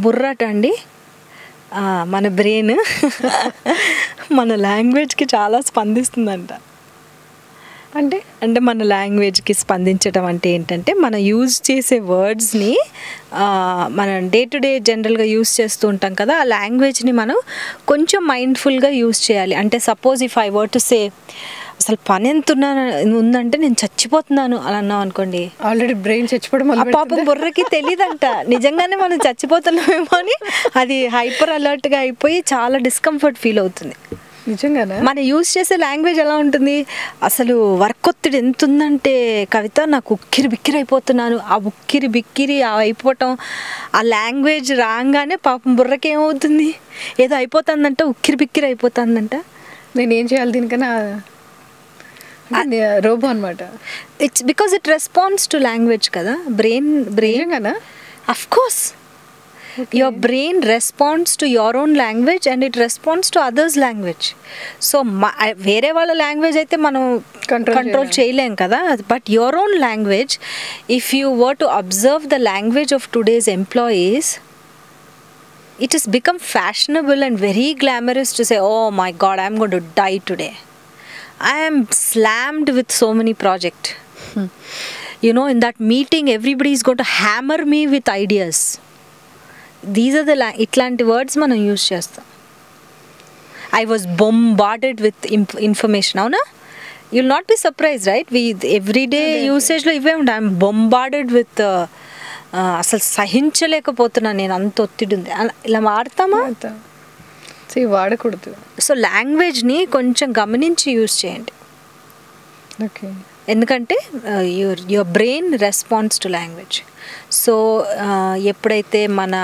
బుర్రట అండి, మన బ్రెయిన్ మన లాంగ్వేజ్కి చాలా స్పందిస్తుందంట. అంటే మన లాంగ్వేజ్కి స్పందించడం అంటే ఏంటంటే, మనం యూజ్ చేసే వర్డ్స్ని మనం డే టు డే జనరల్గా యూజ్ చేస్తూ ఉంటాం కదా, ఆ లాంగ్వేజ్ని మనం కొంచెం మైండ్ఫుల్గా యూజ్ చేయాలి. అంటే suppose if I word to say, అసలు పని ఎంత ఉందంటే నేను చచ్చిపోతున్నాను అని అన్నాం అనుకోండి, ఆల్రెడీ బ్రెయిన్ చచ్చిపోవడం పాపం బుర్రకి తెలియదంట నిజంగానే మనం చచ్చిపోతున్నామేమో అని. అది హైపర్ అలర్ట్గా అయిపోయి చాలా డిస్కంఫర్ట్ ఫీల్ అవుతుంది. నిజంగానే మనం యూజ్ చేసే లాంగ్వేజ్ ఎలా ఉంటుంది, అసలు వర్క్ ఒత్తిడి ఎంత ఉందంటే కవిత, నాకు ఉక్కిరి బిక్కిరి అయిపోతున్నాను. ఆ ఉక్కిరి బిక్కిరి అయిపోవటం, ఆ లాంగ్వేజ్ రాగానే పాపం బుర్రకి ఏమవుతుంది, ఏదో అయిపోతుందంట, ఉక్కిరి బిక్కిరి అయిపోతుందంట. నేనేం చేయాలి దీనికన్నా, రోబో అనమాట. It's because it response to language కదా. Brain of course your brain responds to your own language and it responds to others language. So వేరే వాళ్ళ లాంగ్వేజ్ అయితే మనం కంట్రోల్ చేయలేం కదా. But your own language, if you were to observe the language of today's employees, it has become fashionable and very glamorous to say, oh my god, I'm going to die today, I am slammed with so many projects. In that meeting everybody is going to hammer me with ideas. These are the ఇట్లాంటి words మనం use చేస్తాం. I was bombarded with information. అవునా? You'll not be surprise, right? Everyday యూసేజ్లో ఇవే ఉంటాయి. I'm bombarded with అసలు సహించలేకపోతున్నాను, నేను అంత ఒత్తిడి ఉంది, ఇలా వాడతామా? వాడకూడదు. సో లాంగ్వేజ్ని కొంచెం గమనించి యూజ్ చేయండి. ఓకే. ఎందుకంటే your brain response to language. So ఎప్పుడైతే మన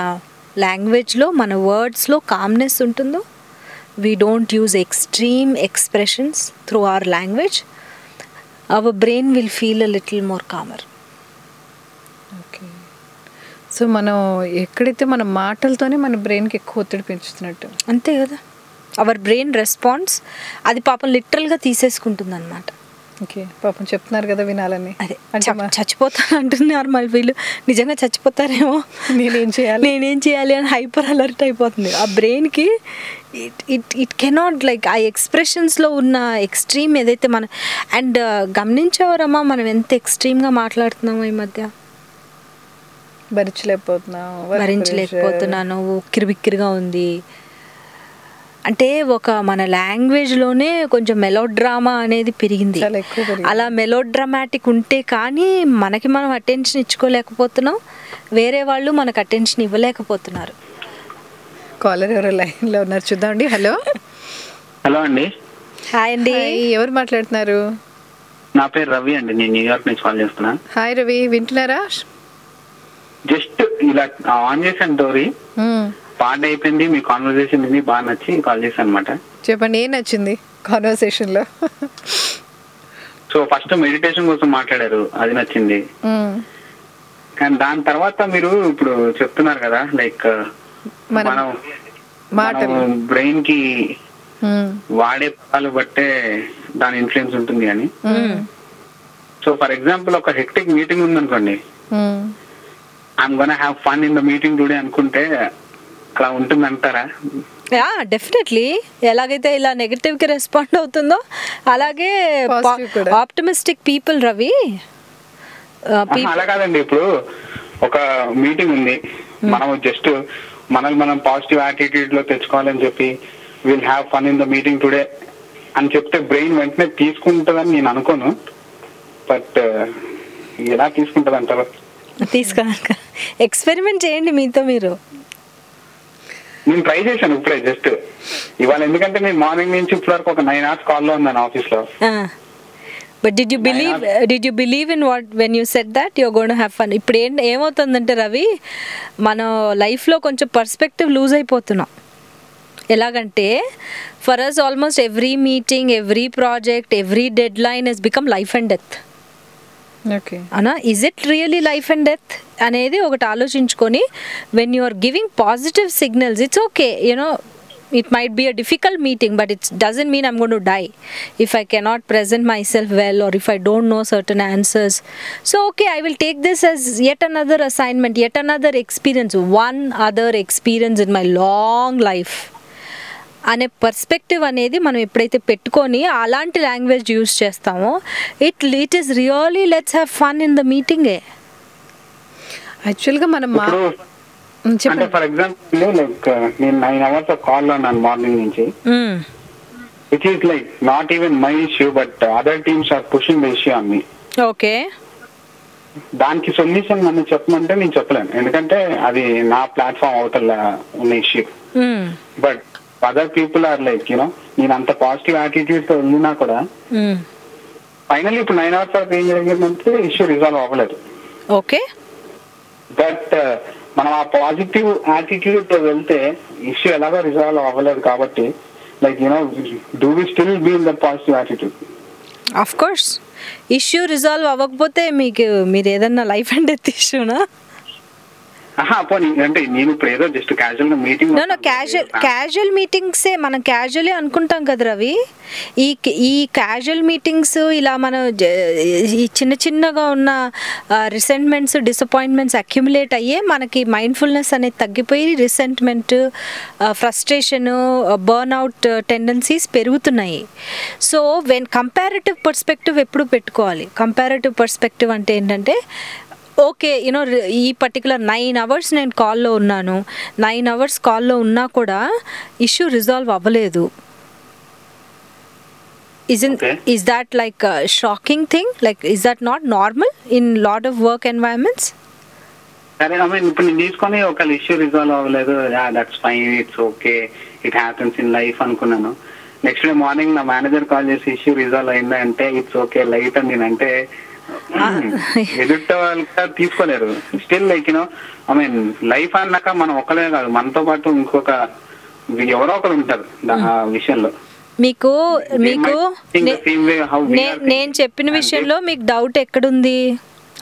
లాంగ్వేజ్లో మన వర్డ్స్లో కామ్నెస్ ఉంటుందో, we don't use extreme expressions through our language, our brain will feel a little more comer. Okay. So మనం ఎక్కడైతే మన మాటలతోనే మన బ్రెయిన్కి ఎక్కువ ఒత్తిడి పెంచుతున్నట్టు. అంతే కదా, అవర్ బ్రెయిన్ రెస్పాన్స్ అది పాపం లిటరల్గా తీసేసుకుంటుంది అనమాట. ఓకే. పాపం చెప్తున్నారు కదా వినాలని. అదే చచ్చిపోతాను అంటున్నారు, మళ్ళీ వీళ్ళు నిజంగా చచ్చిపోతారేమో, నేనేం చేయాలి అని హైపర్ అలర్ట్ అయిపోతుంది ఆ బ్రెయిన్కి. ఇట్ కెనాట్ లైక్ ఆ ఎక్స్ప్రెషన్స్లో ఉన్న ఎక్స్ట్రీమ్ ఏదైతే మన అండ్ గమనించేవారమ్మా మనం ఎంత ఎక్స్ట్రీమ్గా మాట్లాడుతున్నామో ఈ మధ్య. భరించలేకపోతున్నాను, ఉక్కిరిబిక్కిరిగా ఉంది అంటే ఒక మన లాంగ్వేజ్లోనే కొంచెం మెలోడ్రామా అనేది పెరిగింది. అలా మెలోడ్రామాటిక్ ఉంటే కానీ మనకి మనం అటెన్షన్ ఇచ్చుకోలేకపోతున్నాం, వేరే వాళ్ళు మనకు అటెన్షన్ ఇవ్వలేకపోతున్నారు. కాలర్ ఎవరో లైన్లో ఉన్నారు, చూద్దామండి. హలో. హలో అండి. హాయ్ అండి, ఎవరు మాట్లాడుతున్నారు? నా పేరు రవి అండి, నేను న్యూయార్క్ నుంచి కాల్ చేస్తున్నా. హాయ్ రవి, వింటున్నారా? జస్ట్ ఇలా ఆన్ చేశాను డోరీ, పాట అయిపోయింది, మీ కాన్వర్సేషన్ ఇది బాగా నచ్చి కాల్ చేశాను అనమాట. చెప్పండి, ఏం నచ్చింది కాన్వర్సేషన్ లో? సో ఫస్ట్ మెడిటేషన్ కోసం మాట్లాడారు, అది నచ్చింది. కానీ దాని తర్వాత మీరు ఇప్పుడు చెప్తున్నారు కదా లైక్ మనం బ్రెయిన్ కి వాడే పదాలు బట్టే దాని ఇన్ఫ్లుయెన్స్ ఉంటుంది అని. సో ఫర్ ఎగ్జాంపుల్ ఒక హెక్టిక్ మీటింగ్ ఉందనుకోండి, I'm gonna have fun in the meeting today అనుకుంటే అలా ఉంటుంది అంటారా? డెఫినెట్లీ. ఎలాగైతే ఇలా నెగటివ్ కి రెస్పాండ్ అవుతుందో అలాగే ఆప్టిమిస్టిక్ పీపుల్ రవి. అలా కాదండి, ఇప్పుడు ఒక మీటింగ్ ఉంది, మనం జస్ట్ మనల్ని మనం పాజిటివ్ యాటిట్యూడ్ లో తెచ్చుకోవాలని చెప్పి will have fun in the meeting today అని చెప్తే బ్రెయిన్ వెంటనే తీసుకుంటుందని నేను అనుకోను. బట్ ఎలా తీసుకుంటుంది అంటారు? ఎక్స్పెరిమెంట్ చేయండి మీతో మీరు. నేను ట్రై చేశాను ఇప్పుడే జస్ట్ ఇవాళ, ఎందుకంటే నేను మార్నింగ్ నుంచి ఇప్పుడు వరకు ఒక 9 hours కాల్లో ఉన్నాను ఆఫీస్ లో. But did you believe in what when you said that you're going to have fun? ఇప్పుడు ఏమవుతుందంటే రవి, మన లైఫ్లో కొంచెం పర్స్పెక్టివ్ లూజ్ అయిపోతున్నాం. ఎలాగంటే for us almost every meeting, every project, every deadline has become life and death. అనా is it really life and death అనేది ఒకటి ఆలోచించుకొని, when you are giving positive signals, it's okay, you know it might be a difficult meeting, but it's doesn't mean I'm going to die if I cannot present myself well or if I don't know certain answers. So okay, I will take this as yet another assignment, yet another experience, one other experience in my long life అనే perspective అనేది మనం ఎప్పుడైతే పెట్టుకొని అలాంటి language use చేస్తామో it is really let's have fun in the meeting. యాక్చువల్గా మనం అంటే ఫర్ ఎగ్జాంపుల్ లైక్ నేను 9 hours కాల్ ఉన్నాను మార్నింగ్ నుంచి, which is like not even my issue but other teams are pushing the issue on me. Okay, దానికి solution నన్ను చెప్పమంటే నేను చెప్పలేను, ఎందుకంటే అది నా ప్లాట్ఫామ్ అవతల ఉన్న issue. But other people are like you know నేను అంత పాజిటివ్ యాటిట్యూడ్ తో వెళ్ళినా కూడా ఫైనల్లీ ఇప్పుడు 9 hours తర్వాత ఏం జరిగిందంటే ఇష్యూ రిజాల్వ్ అవ్వలేదు. ఓకే, బట్ మనం ఆ పాజిటివ్ యాటిట్యూడ్ తో వెళ్తే ఇష్యూ ఎలాగో రిజాల్వ్ అవ్వలేదు కాబట్టి like you know do we still be in that positive attitude? Of course. Issue resolve అవ్వకపోతే మీరు ఏదన్నా లైఫ్ అండ్ డెత్ ఇష్యూనా? అంటే నేను ఇప్పుడు ఏదో జస్ట్ క్యాజువల్ మీటింగ్ క్యాజువల్ మీటింగ్సే మనం క్యాజువలీ అనుకుంటాం కదా రవి. ఈ క్యాజువల్ మీటింగ్స్ ఇలా మనం ఈ చిన్న చిన్నగా ఉన్న రిసెంట్మెంట్స్, డిసప్పాయింట్మెంట్స్ అక్యుములేట్ అయ్యే మనకి మైండ్ఫుల్నెస్ అనేది తగ్గిపోయి రిసెంట్మెంట్, ఫ్రస్ట్రేషను, బర్న్అవుట్ టెండెన్సీస్ పెరుగుతున్నాయి. సో వెన్ కంపారిటివ్ పర్స్పెక్టివ్ ఎప్పుడు పెట్టుకోవాలి. కంపారిటివ్ పర్స్పెక్టివ్ అంటే ఏంటంటే ఓకే యూనో ఈ పర్టికులర్ 9 hours నేను కాల్లో ఉన్నాను, 9 hours కాల్లో ఉన్నా కూడా ఇష్యూ రిజాల్వ్ అవ్వలేదు. Is that like a shocking thing? Like is that not normal in lot of work environments? సరే ఐ మీన్ ఇప్పుడు నేను తీసుకొని ఒక ఇష్యూ రిజాల్వ్ అవ్వలేదు, that's fine, it's okay, it happens in life అనుకున్నాను. నెక్స్ట్ డే మార్నింగ్ నా manager call చేసి issue resolve అయిందా అంటే ఇట్స్ ఓకే లైట్ అని నేనంటే ఎదుట వాళ్ళు తీసుకోలేరు. Still like you know I mean life అన్నాక మనం ఒక్కలే కాదు, మనతో పాటు ఇంకొక ఎవరో ఒకరు ఉంటారు ఆ విషయంలో. మీకు నేను చెప్పిన విషయంలో మీకు డౌట్ ఎక్కడుంది,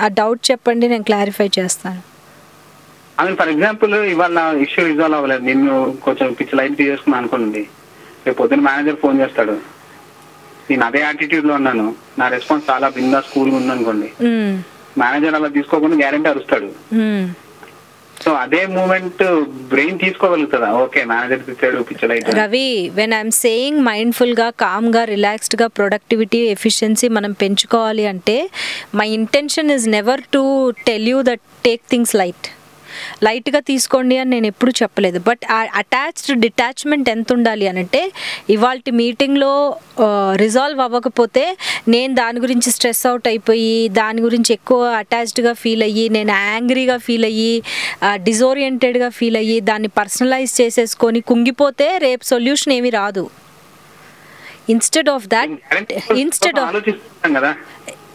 ఆ డౌట్ చెప్పండి, నేను క్లారిఫై చేస్తాను. ఐ మీన్ ఫర్ ఎగ్జాంపుల్ ఇవాళ ఇష్యూ రిజాల్వ్ అవ్వలేదు, నిన్ను కొంచెం పిచ్చి లైట్ తీసుకున్నాను అనుకోండి, రేపు పొద్దున్న మేనేజర్ ఫోన్ చేస్తాడు, నేను అదే యాటిట్యూడ్ లో ఉన్నాను, నా రెస్పాన్స్ చాలా బిందా స్కూల్ ఉంది అనుకోండి, మేనేజర్ అలా తీసుకోకుండా గ్యారెంటీ అరుస్తాడు. సో అదే మూమెంట్ బ్రెయిన్ తీసుకోగలుగుతుందా, ఓకే మేనేజర్ తిట్టాడు పిచ్చి light. Ravi, when I'm saying mindful గా, కామ్ గా, రిలాక్స్డ్ గా ప్రొడక్టివిటీ ఎఫిషియన్సీ మనం పెంచుకోవాలి అంటే my intention is never to tell you that take things లైట్గా తీసుకోండి అని నేను ఎప్పుడు చెప్పలేదు. బట్ ఆ డిటాచ్మెంట్ ఎంత ఉండాలి అని అంటే, ఇవాళ మీటింగ్లో రిజాల్వ్ అవ్వకపోతే నేను దాని గురించి స్ట్రెస్ అవుట్ అయిపోయి, దాని గురించి ఎక్కువ అటాచ్డ్గా ఫీల్ అయ్యి, నేను యాంగ్రీగా ఫీల్ అయ్యి, డిజోరియంటెడ్గా ఫీల్ అయ్యి, దాన్ని పర్సనలైజ్ చేసేసుకొని కుంగిపోతే రేపు సొల్యూషన్ ఏమీ రాదు. Instead of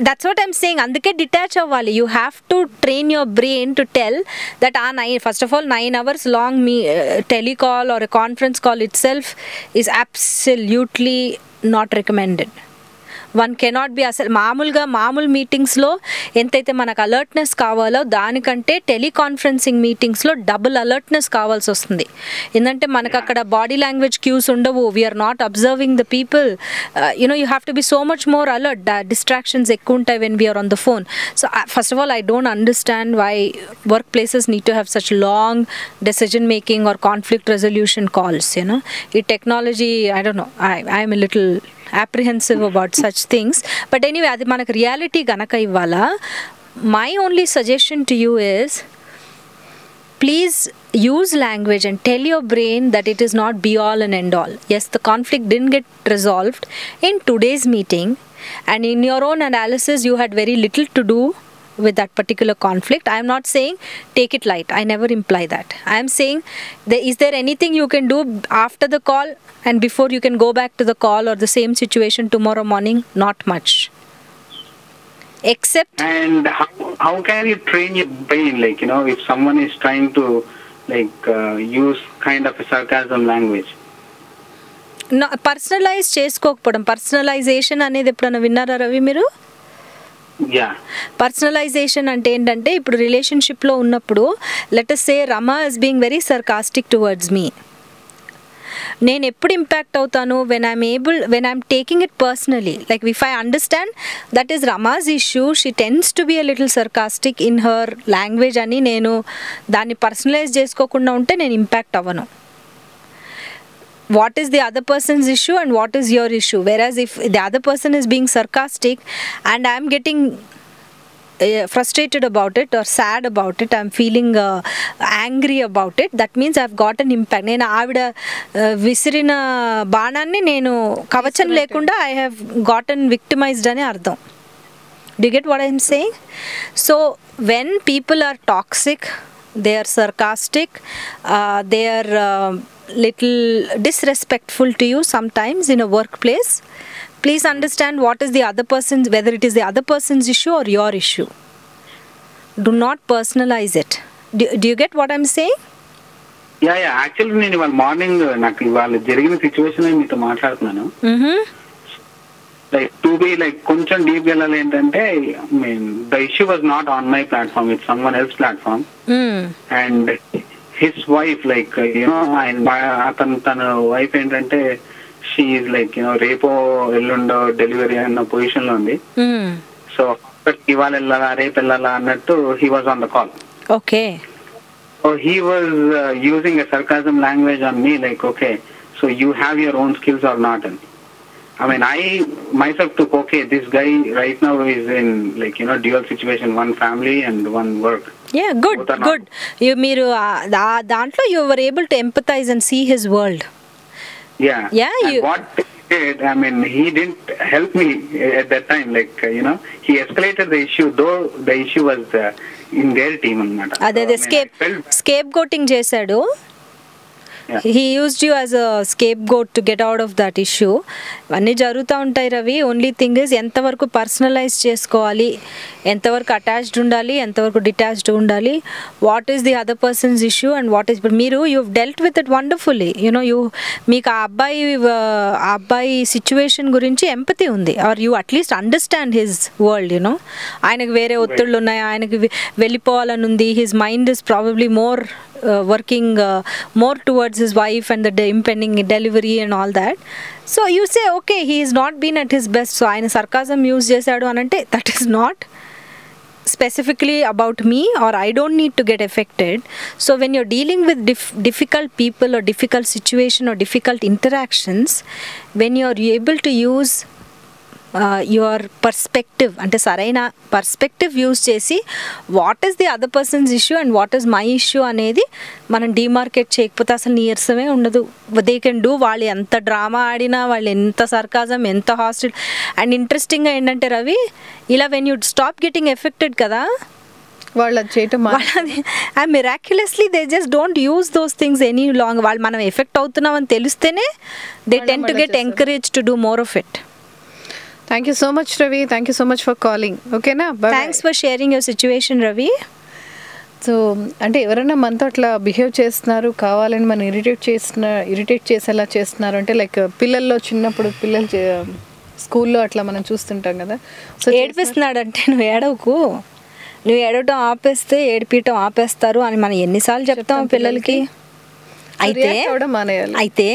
that's what I'm saying. అందుకే డిటాచ్ అవ్వాలి. You have to train your brain to tell that first of all 9 hours long telecall or a conference call itself is absolutely not recommended. One cannot be అసలు మామూలు మీటింగ్స్లో ఎంతైతే మనకు alertness కావాలో దానికంటే teleconferencing మీటింగ్స్లో డబుల్ అలర్ట్నెస్ కావాల్సి వస్తుంది. ఎందుకంటే మనకు అక్కడ బాడీ లాంగ్వేజ్ క్యూస్ ఉండవు, we're not observing the people, you have to be so much more alert. Distractions ఎక్కువ ఉంటాయి when we're on the phone. So first of all I don't understand why work places need to have such long decision making or conflict resolution calls. ఈ technology I don't know, I'm a little apprehensive about such things. But anyway, అది మనకు reality గనక ఇవ్వాలా. My only suggestion to you is, please use language and tell your brain that it is not be all and end all. Yes, the conflict didn't get resolved in today's meeting, and in your own analysis you had very little to do with that particular conflict. I am not saying take it light, I never imply that. I am saying, is there anything you can do after the call and before you can go back to the call or the same situation tomorrow morning? Not much. Except, and how can you train your brain, like if someone is trying to use kind of a sarcasm language? No, personalize చేసుకోకపోవడం. Personalisation అనేది ఎప్పుడైనా విన్నారా రవి మీరు? Personalisation అంటే ఏంటంటే, ఇప్పుడు రిలేషన్షిప్లో ఉన్నప్పుడు let us say Rama is being very sarcastic towards me. నేను ఎప్పుడు ఇంపాక్ట్ అవుతాను when I'm taking it personally. Like if I understand that is Rama's issue, she tends to be a little sarcastic in her language అని నేను దాన్ని personalise చేసుకోకుండా ఉంటే నేను impact అవ్వను. What is the other person's issue and what is your issue? Whereas if the other person is being sarcastic and I am getting frustrated about it or sad about it, I am feeling angry about it, that means I have got an impact. నేను ఆవిడ విసిరిన బాణాన్ని నేను కవచం లేకుండా I have gotten victimized అని అర్థం. Do you get what I am saying? So when people are toxic, they are sarcastic, they are little disrespectful to you sometimes in a workplace, please understand what is the other person's, whether it is the other person's issue or your issue. Do not personalize it. Do you get what I'm saying? Yeah, actually నేను ఇవాళ morning నాకు ఇవాళ జరిగిన situation మీతో మాట్లాడుతున్నాను. Like to be like కొంచెం deep వెళ్ళాలి ఏంటంటే, the issue was not on my platform, it's someone else platform. And his wife, like తన వైఫ్ ఏంటంటే, షీ ఈజ్ లైక్ రేపో ఎల్లుండో డెలివరీ అన్న పొజిషన్ లో ఉంది. సో ఇవాళ వెళ్ళాలా రేపు వెళ్ళాలా అన్నట్టు he was on the call. Okay. So he was using a sarcasm language on me, like okay so you have your own skills are not అని. I mean, I myself took, okay, this guy right now is in dual situation, one family and one work. Yeah, good. మీరు దాంట్లో you were able to empathize and see his world. Yeah. And what he did, I mean, he didn't help me at that time. He escalated the issue, though the issue was in their team అనమాట. అదే scapegoating చేశాడు. He used you as a scapegoat to get out of that issue. అన్నీ జరుగుతూ ఉంటాయి Ravi. Only thing is ఎంతవరకు personalize చేసుకోవాలి, ఎంతవరకు attached ఉండాలి, ఎంతవరకు డిటాచ్డ్ ఉండాలి, what is the other person's issue and what is. ఇప్పుడు మీరు you dealt with it wonderfully. You know మీకు ఆ అబ్బాయి సిచ్యువేషన్ గురించి ఎంపతి ఉంది, are you at least understand his world. You know ఆయనకు వేరే ఒత్తిళ్ళు ఉన్నాయి, ఆయనకి వెళ్ళిపోవాలని ఉంది. His mind is probably more working more towards his wife and the impending delivery and all that. So you say okay, he is not been at his best, so ఆయన sarcasm use చేశాడు అనంటే that is not specifically about me, or I don't need to get affected. So when you're dealing with difficult people or difficult situation or difficult interactions, when you're able to use your perspective, అంటే సరైన perspective use చేసి what is the other person's issue and what is my issue అనేది మనం demarcate చేయకపోతే అసలు నీరసమే ఉండదు. They can do. వాళ్ళు ఎంత డ్రామా ఆడినా, వాళ్ళు ఎంత సర్కాజం, ఎంత హాస్టల్. అండ్ ఇంట్రెస్టింగ్గా ఏంటంటే రవి, ఇలా when you stop getting affected కదా, వాళ్ళు చేయటం miraculously they just don't use those things any long. వాళ్ళు మనం ఎఫెక్ట్ అవుతున్నామని తెలిస్తేనే they tend to get encourage to do more of it. Thank you so much Ravi, thank you so much for calling. ఓకేనా, thanks for sharing your situation Ravi. So అంటే ఎవరైనా మనతో అట్లా behave చేస్తున్నారు, కావాలని మనం ఇరిటేట్ చేసేలా చేస్తున్నారు అంటే, లైక్ పిల్లల్లో చిన్నప్పుడు పిల్లలు స్కూల్లో అట్లా మనం చూస్తుంటాం కదా. సో ఏడిపిస్తున్నాడు అంటే నువ్వు ఏడవకు, నువ్వు ఏడవటం ఆపేస్తే ఏడిపించటం ఆపేస్తారు అని మనం ఎన్నిసార్లు చెప్తాం పిల్లలకి. అయితే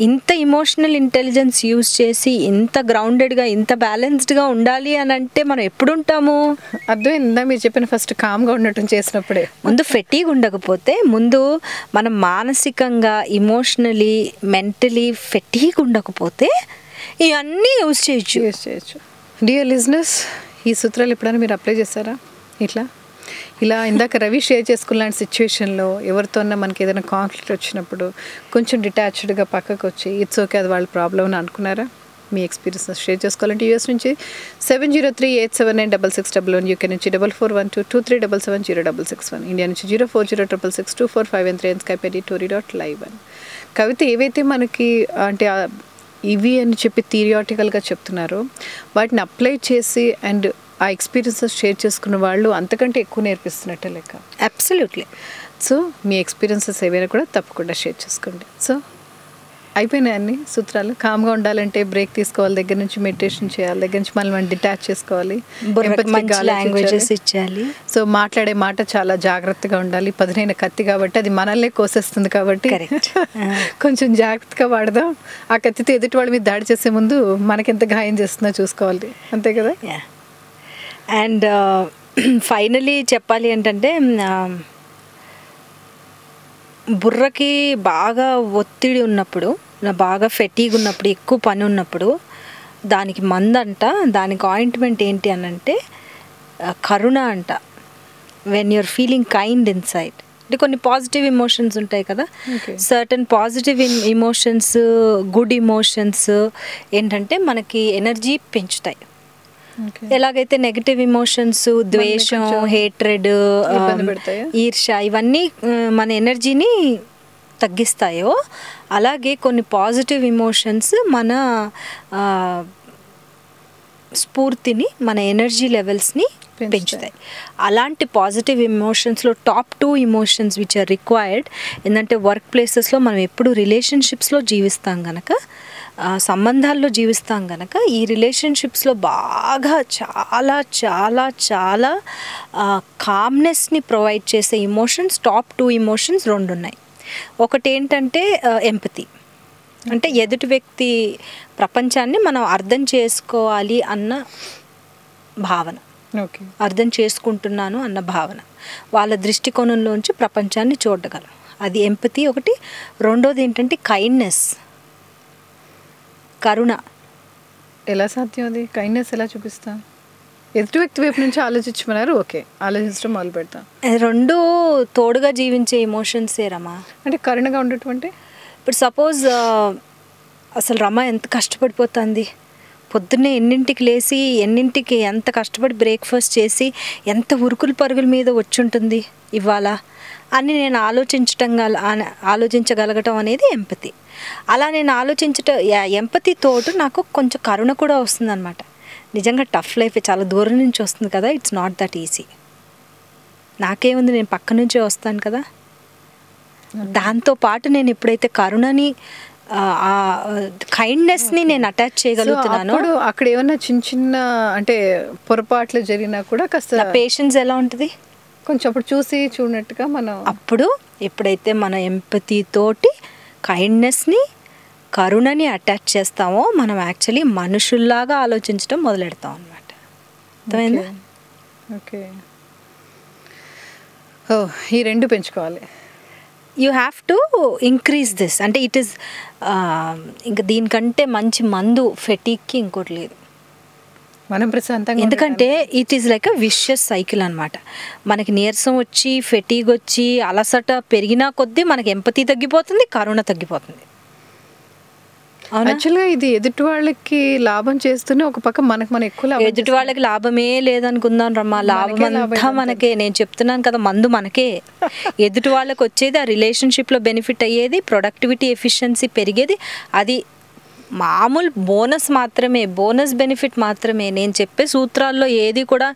ఇంత ఇమోషనల్ ఇంటెలిజెన్స్ యూజ్ చేసి ఇంత గ్రౌండెడ్గా, ఇంత బ్యాలెన్స్డ్గా ఉండాలి అని అంటే మనం ఎప్పుడు ఉంటాము? అర్థమైందా మీరు చెప్పిన ఫస్ట్ కామ్గా ఉండటం చేసినప్పుడే. ముందు ఫెటీగ్ ఉండకపోతే, ముందు మనం మానసికంగా, ఇమోషనలీ, మెంటలీ ఫెటీగ్ ఉండకపోతే ఇవన్నీ యూజ్ చేయొచ్చు. డియర్ లిజనర్స్, ఈ సూత్రాలు ఎప్పుడైనా మీరు అప్లై చేస్తారా? ఇలా ఇందాక రవి షేర్ చేసుకున్న సిచ్యువేషన్లో ఎవరితోన్నా మనకి ఏదైనా కాన్ఫ్లిక్ట్ వచ్చినప్పుడు కొంచెం డిటాచ్డ్గా పక్కకు వచ్చి ఇట్స్ ఓకే, అది వాళ్ళ ప్రాబ్లం అని అనుకున్నారా? మీ ఎక్స్పీరియన్స్ షేర్ చేసుకోవాలంటే యూఎస్ నుంచి 7038796611, యూకే నుంచి 441223777061, ఇండియా నుంచి 0406624513, స్కైప్ @tory.live. కవిత ఏవైతే మనకి అంటే ఇవి అని చెప్పి థియరిటికల్గా చెప్తున్నారో వాటిని అప్లై చేసి అండ్ ఆ ఎక్స్పీరియన్సెస్ షేర్ చేసుకున్న వాళ్ళు అంతకంటే ఎక్కువ నేర్పిస్తున్నట్టే లెక్క. అబ్సల్యూట్లీ. సో మీ ఎక్స్పీరియన్సెస్ ఏవైనా కూడా తప్పకుండా షేర్ చేసుకోండి. సో అయిపోయినాయి అన్ని సూత్రాలు. కామ్గా ఉండాలంటే బ్రేక్ తీసుకోవాలి, దగ్గర నుంచి మెడిటేషన్ చేయాలి, దగ్గర నుంచి మనం డిటాచ్ చేసుకోవాలి, లాంగ్వేజెస్ ఇచ్చాలి. సో మాట్లాడే మాట చాలా జాగ్రత్తగా ఉండాలి. పదునైన కత్తి కాబట్టి అది మనల్నే కోసేస్తుంది కాబట్టి కొంచెం జాగ్రత్తగా వాడదాం. ఆ కత్తితో ఎదుటి వాళ్ళ మీద దాడి చేసే ముందు మనకెంత గాయం చేస్తుందో చూసుకోవాలి, అంతే కదా. అండ్ ఫైనలీ చెప్పాలి ఏంటంటే, బుర్రకి బాగా ఒత్తిడి ఉన్నప్పుడు, బాగా ఫెటీగ్ ఉన్నప్పుడు, ఎక్కువ పని ఉన్నప్పుడు దానికి మందంట, దానికి ఆయింట్మెంట్ ఏంటి అని అంటే కరుణ అంట. When you're feeling kind inside, అంటే కొన్ని పాజిటివ్ ఎమోషన్స్ ఉంటాయి కదా, certain positive emotions, good emotions ఏంటంటే మనకి ఎనర్జీ పెంచుతాయి. ఎలాగైతే నెగటివ్ ఎమోషన్స్, ద్వేషం, హేట్రెడ్, ఈర్ష ఇవన్నీ మన ఎనర్జీని తగ్గిస్తాయో, అలాగే కొన్ని పాజిటివ్ ఎమోషన్స్ మన స్ఫూర్తిని, మన ఎనర్జీ లెవెల్స్ని పెంచుతాయి. అలాంటి పాజిటివ్ ఎమోషన్స్లో top 2 emotions which are required ఏంటంటే, వర్క్ ప్లేసెస్లో మనం ఎప్పుడు రిలేషన్షిప్స్లో జీవిస్తాం కనుక, సంబంధాల్లో జీవిస్తాం కనుక, ఈ రిలేషన్షిప్స్లో బాగా చాలా చాలా చాలా కామ్నెస్ని ప్రొవైడ్ చేసే ఎమోషన్స్, టాప్ 2 ఎమోషన్స్ 2 ఉన్నాయి. ఒకటి ఏంటంటే ఎంపతి, అంటే ఎదుటి వ్యక్తి ప్రపంచాన్ని మనం అర్థం చేసుకోవాలి అన్న భావన, అర్థం చేసుకుంటున్నాను అన్న భావన, వాళ్ళ దృష్టికోణంలోంచి ప్రపంచాన్ని చూడగలం, అది ఎంపతి ఒకటి. రెండోది ఏంటంటే కైండ్నెస్, కరుణ. ఎలా సాధ్యం అది? కైండ్నెస్ ఎలా చూపిస్తాం? ఎదుటి వ్యక్తి వైపు నుంచి ఆలోచించమన్నారు, ఓకే, ఆలోచించడం మొదలు పెడతాం. 2 తోడుగా జీవించే ఎమోషన్సే రమా. అంటే కరుణగా ఉండటం అంటే, ఇప్పుడు సపోజ్ అసలు రమ ఎంత కష్టపడిపోతుంది, పొద్దున్నే ఎన్నింటికి లేచి ఎన్నింటికి ఎంత కష్టపడి బ్రేక్ఫాస్ట్ చేసి ఎంత ఉరుకులు పరుగుల మీద వచ్చుంటుంది ఇవాళ అని నేను ఆలోచించగలగటం అనేది ఎంపతి. అలా నేను ఎంపతి తోటి నాకు కొంచెం కరుణ కూడా వస్తుందన్నమాట. నిజంగా టఫ్ లైఫ్ చాలా దూరం నుంచి వస్తుంది కదా, ఇట్స్ నాట్ దట్ ఈజీ. నాకేముంది, నేను పక్క నుంచే వస్తాను కదా. దాంతోపాటు నేను ఎప్పుడైతే కరుణని కైండ్నెస్ని నేను అటాచ్ చేయగలుగుతున్నాను. అక్కడ ఏమన్నా చిన్న చిన్న అంటే పొరపాట్లు జరిగినా కూడా కాస్త పేషెన్స్ ఎలా ఉంటుంది కొంచెం అప్పుడు చూడనట్టుగా మనం అప్పుడు ఎప్పుడైతే మన ఎంపతి తోటి కైండ్నెస్ని కరుణని అటాచ్ చేస్తామో మనం యాక్చువల్లీ మనుషుల్లాగా ఆలోచించడం మొదలెడతాం అనమాట. అర్థమైందా? ఓకే. ఈ రెండు పెంచుకోవాలి. You have to increase this. అంటే ఇట్ ఈస్ ఇంకా దీనికంటే మంచి మందు ఫెటీక్కి ఇంకోటి లేదు మనం ప్రశాంతంగా. ఎందుకంటే it is like a vicious cycle అనమాట. మనకి నీరసం వచ్చి ఫెటీగ్ వచ్చి అలసట పెరిగినా కొద్దీ మనకి ఎంపతి తగ్గిపోతుంది, కరుణ తగ్గిపోతుంది. యాక్చువల్గా ఇది ఎదుటి వాళ్ళకి లాభం చేస్తూనే ఒక పక్క మనం ఎక్కువ లాభం. ఎదుటి వాళ్ళకి లాభమే లేదనుకుందాం రమ్మా, లాభం అంతా మనకే. నేను చెప్తున్నాను కదా, మందు మనకే. ఎదుటి వాళ్ళకి వచ్చేది ఆ రిలేషన్షిప్లో బెనిఫిట్ అయ్యేది, ప్రొడక్టివిటీ ఎఫిషియన్సీ పెరిగేది, అది మామూలు బోనస్ మాత్రమే, బోనస్ బెనిఫిట్ మాత్రమే. నేను చెప్పే సూత్రాల్లో ఏది కూడా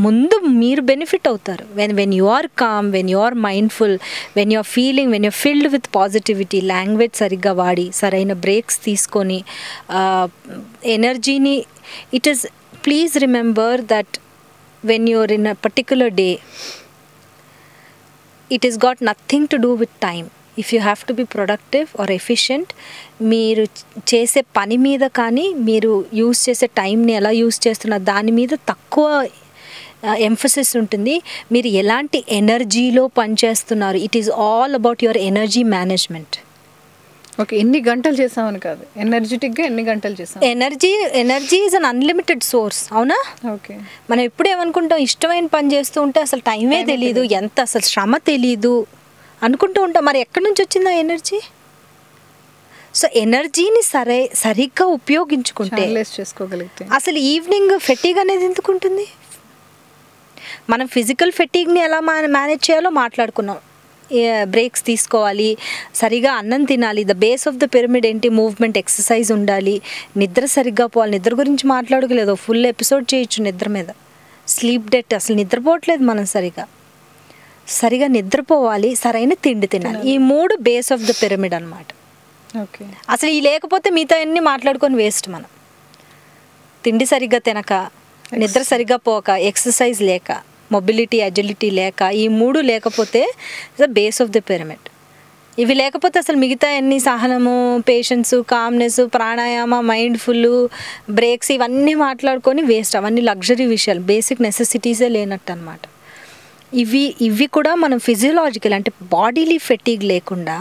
ముందు మీరు బెనిఫిట్ అవుతారు. When you are calm, when you are mindful, when you are feeling, when you are filled with positivity, language సరిగ్గా వాడి సరైన బ్రేక్స్ తీసుకొని ఎనర్జీని, it is, please remember that when you're in a particular day it is got nothing to do with time. If you have to be productive or efficient, మీరు చేసే పని మీద కానీ మీరు యూస్ చేసే టైంని ఎలా యూస్ చేస్తున్నారు దాని మీద తక్కువ ఎంఫసిస్ ఉంటుంది. మీరు ఎలాంటి ఎనర్జీలో పనిచేస్తున్నారు, it is all about your energy management. Okay, ఎన్ని గంటలు చేసామని కాదు, ఎనర్జెటిక్గా ఎన్ని గంటలు చేసాం. Energy is an unlimited source. అవునా? ఓకే. మనం ఎప్పుడు ఏమనుకుంటాం, ఇష్టమైన పని చేస్తూ ఉంటే అసలు టైమే తెలియదు, ఎంత అసలు శ్రమ తెలీదు అనుకుంటూ ఉంటాం. మరి ఎక్కడి నుంచి వచ్చింది ఆ ఎనర్జీ? సో ఎనర్జీని సరిగ్గా ఉపయోగించుకుంటే చేసుకోగలిగితే అసలు ఈవినింగ్ ఫెటీగ్ అనేది ఎందుకు ఉంటుంది? మనం ఫిజికల్ ఫెటీగ్ని ఎలా మేనేజ్ చేయాలో మాట్లాడుకున్నాం. బ్రేక్స్ తీసుకోవాలి, సరిగా అన్నం తినాలి. The base of the pyramid ఏంటి? మూవ్మెంట్, ఎక్సర్సైజ్ ఉండాలి, నిద్ర సరిగ్గా పోవాలి. నిద్ర గురించి మాట్లాడుకోలేదు, ఫుల్ ఎపిసోడ్ చేయొచ్చు నిద్ర మీద. స్లీప్ డెట్, అసలు నిద్రపోవట్లేదు మనం సరిగా నిద్రపోవాలి, సరైన తిండి తినాలి. ఈ 3 బేస్ ఆఫ్ ద పిరమిడ్ అనమాట. ఓకే. అసలు ఈ లేకపోతే మిగతా అన్ని మాట్లాడుకొని వేస్ట్. మనం తిండి సరిగ్గా తినక, నిద్ర సరిగ్గా పోక, ఎక్సర్సైజ్ లేక, మొబిలిటీ అజిలిటీ లేక, ఈ 3 లేకపోతే the base of the pyramid. ఇవి లేకపోతే అసలు మిగతా అన్ని సహనము, patience, calmness, pranayama, mindful, breaks ఇవన్నీ మాట్లాడుకొని వేస్ట్. అవన్నీ లగ్జరీ విషయాలు, బేసిక్ నెసెసిటీసే లేనట్టు అనమాట. ఇవి కూడా మనం ఫిజియోలాజికల్ అంటే బాడీలీ ఫెటీగ్ లేకుండా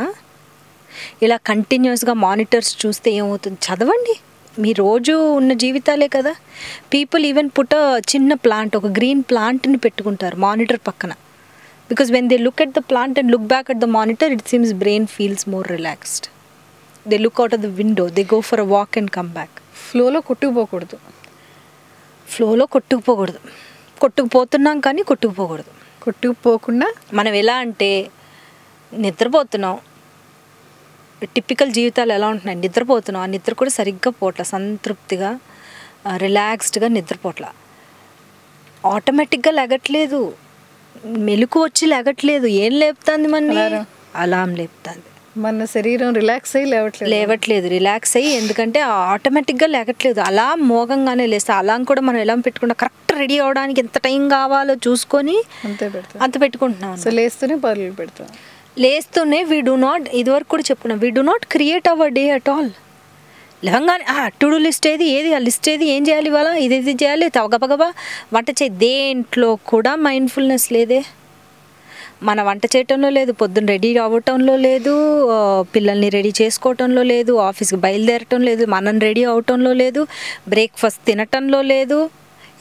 ఇలా కంటిన్యూస్గా మానిటర్స్ చూస్తే ఏమవుతుంది? చదవండి, మీ రోజు ఉన్న జీవితాలే కదా. పీపుల్ ఈవెన్ చిన్న ప్లాంట్, ఒక గ్రీన్ ప్లాంట్ని పెట్టుకుంటారు మానిటర్ పక్కన. Because when they look at the plant and look back at the monitor, it seems brain feels more relaxed. They look out of the window, they go for a walk and come back. ఫ్లోలో కొట్టుకుపోకూడదు. కొట్టుకుపోతున్నాం కానీ కొట్టుకుపోకుండా మనం ఎలా అంటే నిద్రపోతున్నాం. Typical జీవితాలు ఎలా ఉంటున్నాయి? నిద్రపోతున్నాం, ఆ నిద్ర కూడా సరిగ్గా పోట్ల, సంతృప్తిగా రిలాక్స్డ్గా నిద్రపోట్ల. ఆటోమేటిక్గా లెగట్లేదు, మెలకు వచ్చి లెగట్లేదు. ఏం లేపుతుంది? మన అలాం లేపుతుంది. మన శరీరం రిలాక్స్ అయ్యి లేవట్లేదు, రిలాక్స్ అయ్యి. ఎందుకంటే ఆటోమేటిక్గా లేగట్లేదు. అలాం మోగంగానే లేస్తే, అలాం కూడా మనం ఎలా పెట్టుకుంటాం, కరెక్ట్ రెడీ అవడానికి ఎంత టైం కావాలో చూసుకొని అంత పెట్టుకుంటున్నాం. సో లేస్తూనే పనులు పెడతాం. లేస్తూనే వీ డూ నాట్, ఇదివరకు కూడా చెప్పుకున్నాం, we do not create our day at all. లేవంగానే టు డూ లిస్ట్ ఏది ఆ లిస్ట్ ఏం చేయాలి ఇవాళ, ఇది చేయాలి, గబగబా వంట చేయి. దేంట్లో కూడా మైండ్ఫుల్నెస్ లేదే. మన వంట చేయటంలో లేదు, పొద్దున్న రెడీ అవ్వటంలో లేదు, పిల్లల్ని రెడీ చేసుకోవటంలో లేదు, ఆఫీస్కి బయలుదేరటం లేదు, మనం రెడీ అవటంలో లేదు, బ్రేక్ఫాస్ట్ తినటంలో లేదు.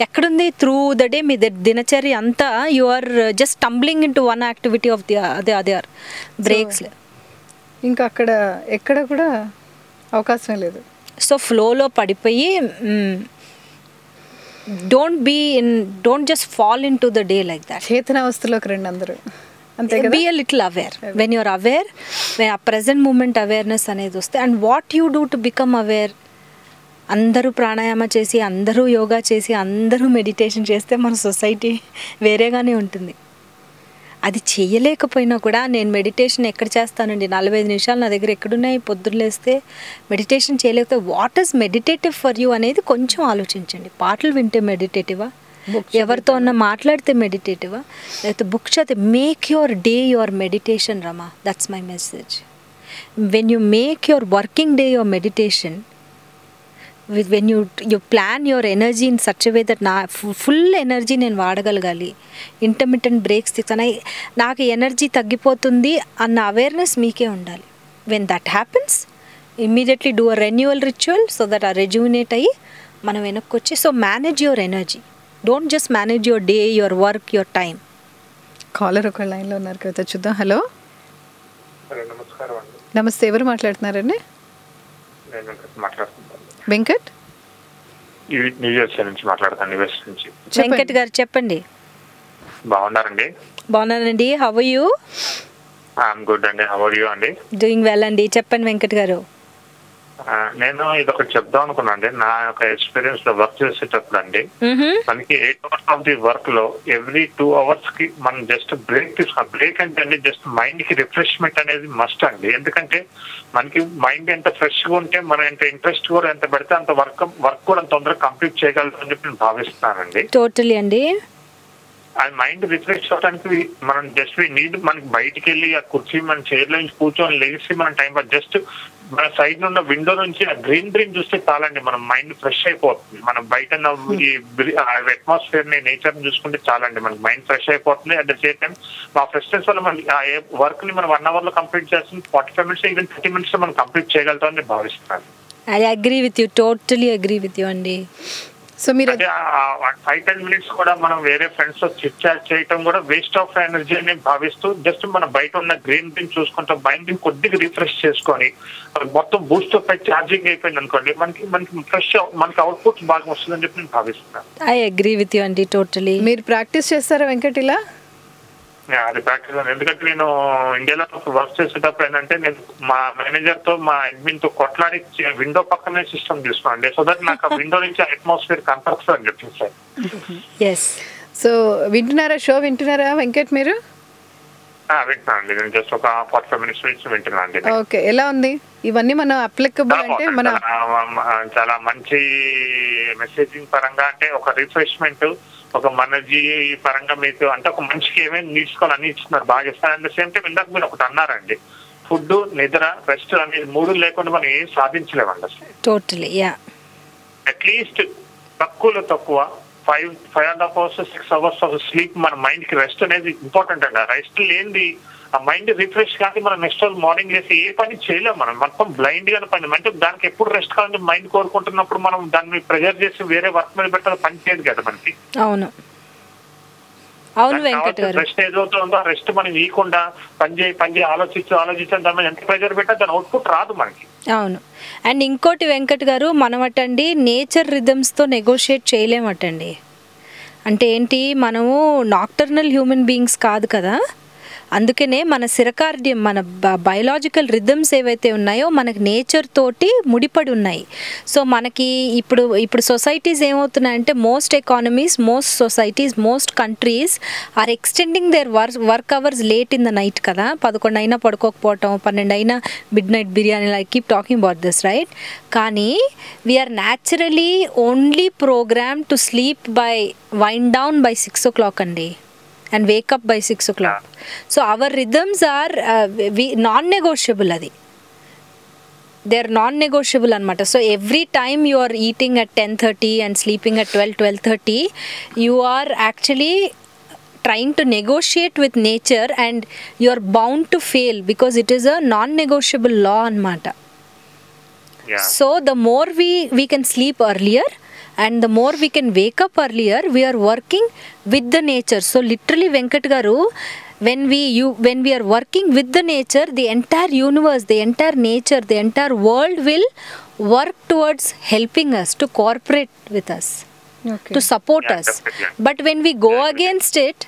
ఎక్కడుంది? త్రూ ద డే మీ దినచర్య అంతా you are just tumbling into one activity of the other breaks. ఇంకా అక్కడ ఎక్కడ కూడా అవకాశం లేదు. సో ఫ్లోలో పడిపోయి don't just fall into the day like that. చేతనావస్థలోకి రండి అందరూ, అంతే కదా. Be a little aware when you're aware, ఆ ప్రజెంట్ మూమెంట్ అవేర్నెస్ అనేది వస్తే, and what you do to become aware. అందరూ ప్రాణాయామ చేసి, అందరూ యోగా చేసి, అందరూ మెడిటేషన్ చేస్తే మన సొసైటీ వేరేగానే ఉంటుంది. అది చేయలేకపోయినా కూడా నేను మెడిటేషన్ ఎక్కడ చేస్తానండి, 45 నిమిషాలు నా దగ్గర ఎక్కడున్నాయి, పొద్దున్న లేస్తే మెడిటేషన్ చేయలేకపోతే what is meditative for you అనేది కొంచెం ఆలోచించండి. పాటలు వింటే మెడిటేటివా, ఎవరితో అన్నా మాట్లాడితే మెడిటేటివా, లేకపోతే బుక్ చదివితే. Make your day your meditation Rama, that's my message. When you make your working day your meditation, when you plan your energy in such a way that నా ఫుల్ ఎనర్జీ నేను వాడగలగాలి, ఇంటర్మిటెంట్ బ్రేక్స్ తీసుకుని నాకు energy తగ్గిపోతుంది అన్న awareness మీకే ఉండాలి. When that happens immediately do a renewal ritual so that ఆ rejuvenate అయ్యి మనం వెనక్కి వచ్చి. So manage your energy, don't just manage your day, your work, your time. Caller ఒక లైన్లో ఉన్నారు కవిత, చూద్దాం. హలో, నమస్కారం అండి. నమస్తే, ఎవరు మాట్లాడుతున్నారండి? నేను మాట్లాడుతున్నాను. వెంకట్, న్యూజెర్సీ నుంచి మాట్లాడతాను, న్యూస్ నుంచి. వెంకట్ గారు చెప్పండి. బాగున్నారండి? బాగున్నానండి. How are you? I'm good అండి. హౌ ఆర్ యూ అండి? డూయింగ్ వెల్ అండి. చెప్పండి వెంకట్ గారు. నేను ఇదొకటి చెప్దాం అనుకున్నా అండి. నా యొక్క ఎక్స్పీరియన్స్ లో వర్క్ చేసేటప్పుడు అండి, మనకి 8 hours ఆఫ్ ది వర్క్ లో ఎవ్రీ 2 hours కి మనం జస్ట్ బ్రేక్ తీసుకోవాలి. బ్రేక్ అంటే అండి జస్ట్ మైండ్ కి రిఫ్రెష్మెంట్ అనేది మస్ట్ అండి. ఎందుకంటే మనకి మైండ్ ఎంత ఫ్రెష్ గా ఉంటే మనం ఎంత ఇంట్రెస్ట్ కూడా ఎంత పెడితే అంత వర్క్ కూడా అంత తొందరగా కంప్లీట్ చేయగలుగుతామని చెప్పి నేను భావిస్తున్నానండి. టోటలీ అండి. అది మైండ్ రిఫ్రెష్ అవడానికి మనం జస్ట్ నీడ్ మనకి బయటికి వెళ్ళి ఆ కుర్చీ మన చైర్ లో నుంచి కూర్చొని లేచి మనం టైం పాస్ జస్ట్ మన సైడ్ ఉన్న విండో నుంచి ఆ గ్రీన్ చూస్తే చాలండి, మన మైండ్ ఫ్రెష్ అయిపోతుంది. మనం బయట ఈ అట్మాస్ఫియర్ ని నేచర్ ని చూసుకుంటే చాలండి, మనకి మైండ్ ఫ్రెష్ అయిపోతుంది. అట్ ద సేమ్ టైం మా ఫ్రెష్నెస్ వల్ల మన వర్క్ ని మనం 1 hour లో కంప్లీట్ చేస్తుంది, 45 minutes ఈవెన్ 30 minutes లో మనం కంప్లీట్ చేయగలుగుతామని నేను భావిస్తున్నాను. I agree with you, totally agree with you అండి. సో మీరు 5-10 minutes కూడా మనం వేరే ఫ్రెండ్స్ తో చిట్ చాట్ చేయటం కూడా వేస్ట్ ఆఫ్ ఎనర్జీ అని భావిస్తూ జస్ట్ మన బయట ఉన్న గ్రీన్ చూసుకుంటాం, మైండ్ కొద్దిగా రిఫ్రెష్ చేసుకొని మొత్తం బూస్ట్ పై ఛార్జింగ్ అయిపోయింది అనుకోండి, మనకి ఫ్రెష్ మనకి అవుట్పుట్ బాగా వస్తుందని చెప్పి నేను భావిస్తున్నాను. ఐ అగ్రీ విత్ యూ అండి, టోటలీ. మీరు ప్రాక్టీస్ చేస్తారా వెంకట్ ఇలా? అది ప్రాక్టీస్. ఎందుకంటే నేను ఇండియాలో వర్క్ చేసేటప్పుడు ఏంటంటే నేను మా మేనేజర్ తో మా అడ్మిన్ తో కొట్లాడి విండో పక్కనే సిస్టమ్ తీసుకున్నాండి, సో దట్ నాకు ఆ విండో నుంచి అట్మాస్ఫియర్ కనపడుతుంది అని చెప్పి సార్. సో వింటున్నారా, షో వింటున్నారా వెంకట్ మీరు? వింటున్నానండి, నేను జస్ట్ ఒక 45 minutes నుంచి వింటున్నానండి. ఓకే, ఎలా ఉంది ఇవన్నీ మనం అప్లికబుల్ అంటే మన చాలా మంచి మెసేజింగ్ పరంగా, అంటే ఒక రిఫ్రెష్మెంట్, ఒక మనర్జీ పరంగా మీకు అంటే ఒక మనిషికి ఏమేమి నీడ్చుకోవాలి అన్ని ఇస్తున్నారు, బాగా ఇస్తారు. అట్ ద సేమ్ టైం ఇందాక మీరు ఒకటి అన్నారండి, ఫుడ్, నిద్ర, రెస్ట్ అనేది 3 లేకుండా మనం ఏం సాధించలేమండి అసలు. Totally, yeah. అట్లీస్ట్ తక్కువ 5.5 hours 6 hours ఆఫ్ స్లీప్ మన మైండ్ కి రెస్ట్ అనేది ఇంపార్టెంట్ అండి. రెస్ట్ లేనిది ఆ మైండ్ రిఫ్రెష్ కానీ మనం నెక్స్ట్ రోజు మార్నింగ్ చేసి ఏ పని చేయలేము, మనం మొత్తం బ్లైండ్ గానే పని. అంటే దానికి ఎప్పుడు రెస్ట్ కావాలని మైండ్ కోరుకుంటున్నప్పుడు మనం దాన్ని ప్రెజర్ చేసి వేరే వర్క్ మీద పెట్టాలి, పని చేయదు కదా మనకి. అవును వెంకట్ గారు. రెస్ట్ ఏదవుతుందో ఆ రెస్ట్ మనం ఇవ్వకుండా పని చేయి ఆలోచించి దాని మీద ఎంత ప్రెజర్ పెట్టా దాని అవుట్పుట్ రాదు మనకి. అవును. అండ్ ఇంకోటి వెంకట్ గారు, మనం అటండి నేచర్ రిథమ్స్తో నెగోషియేట్ చేయలేమటండి. అంటే ఏంటి, మనము నాక్టర్నల్ హ్యూమన్ బీయింగ్స్ కాదు కదా, అందుకనే మన సిరకార్డియం, మన బయలాజికల్ రిథమ్స్ ఏవైతే ఉన్నాయో మనకి నేచర్ తోటి ముడిపడి ఉన్నాయి. సో మనకి ఇప్పుడు సొసైటీస్ ఏమవుతున్నాయంటే most economies, most societies, most countries are extending their work hours late in the night కదా. 11 అయినా పడుకోకపోవటం, 12 అయినా midnight biryani, like keep talking about this right. కానీ we're naturally only programme to sleep by wind down by 6 o'clock అండి, and wake up by 6 o'clock. So our rhythms are non-negotiable. They are non-negotiable anamata. So every time you are eating at 10:30 and sleeping at 12:30, you are actually trying to negotiate with nature and you are bound to fail because it is a non-negotiable law anamata. So the more we can sleep earlier and the more we can wake up earlier, we are working with the nature. So literally Venkat garu, when we are working with the nature, the entire universe, the entire nature, the entire world will work towards helping us, to cooperate with us, okay to support Yeah, us. definitely. But when we go against it,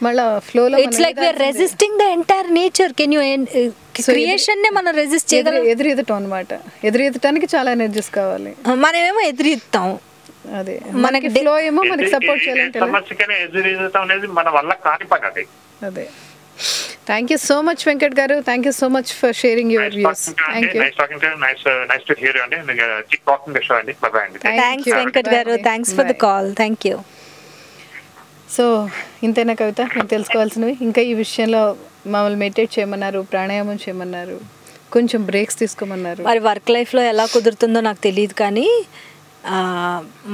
మళ్ళా ఫ్లోలో it's like we are resisting the entire nature. Can you creation నే మనం resist చేయగలం? ఎదురెదటం అనమాట. ఎదురెదటానికి చాలా energies కావాలి. మనమేమో ఎదురిస్తాం. అదే మనకి ఫ్లో ఏమో మనకి సపోర్ట్ చేయాలంటే ఎలా? సమస్యకనే ఎదురీదటం అనేది మన వల్ల కాని పని అది. అదే. Thank you so much Venkat గారు. Thank you so much for sharing your views. Thank you. Nice talking to nice to hear you అండి. కీప్ టాకింగ్ ద షో అండి. బై బై అండి. థ్యాంక్స్ వెంకట్ గారు. Thanks for the call. Thank you. So ఇంతేనా కవిత నేను తెలుసుకోవాల్సినవి? ఇంకా ఈ విషయంలో మమ్మల్ని మెడిటేట్ చేయమన్నారు, ప్రాణాయామం చేయమన్నారు, కొంచెం బ్రేక్స్ తీసుకోమన్నారు. మరి వర్క్ లైఫ్లో ఎలా కుదురుతుందో నాకు తెలియదు, కానీ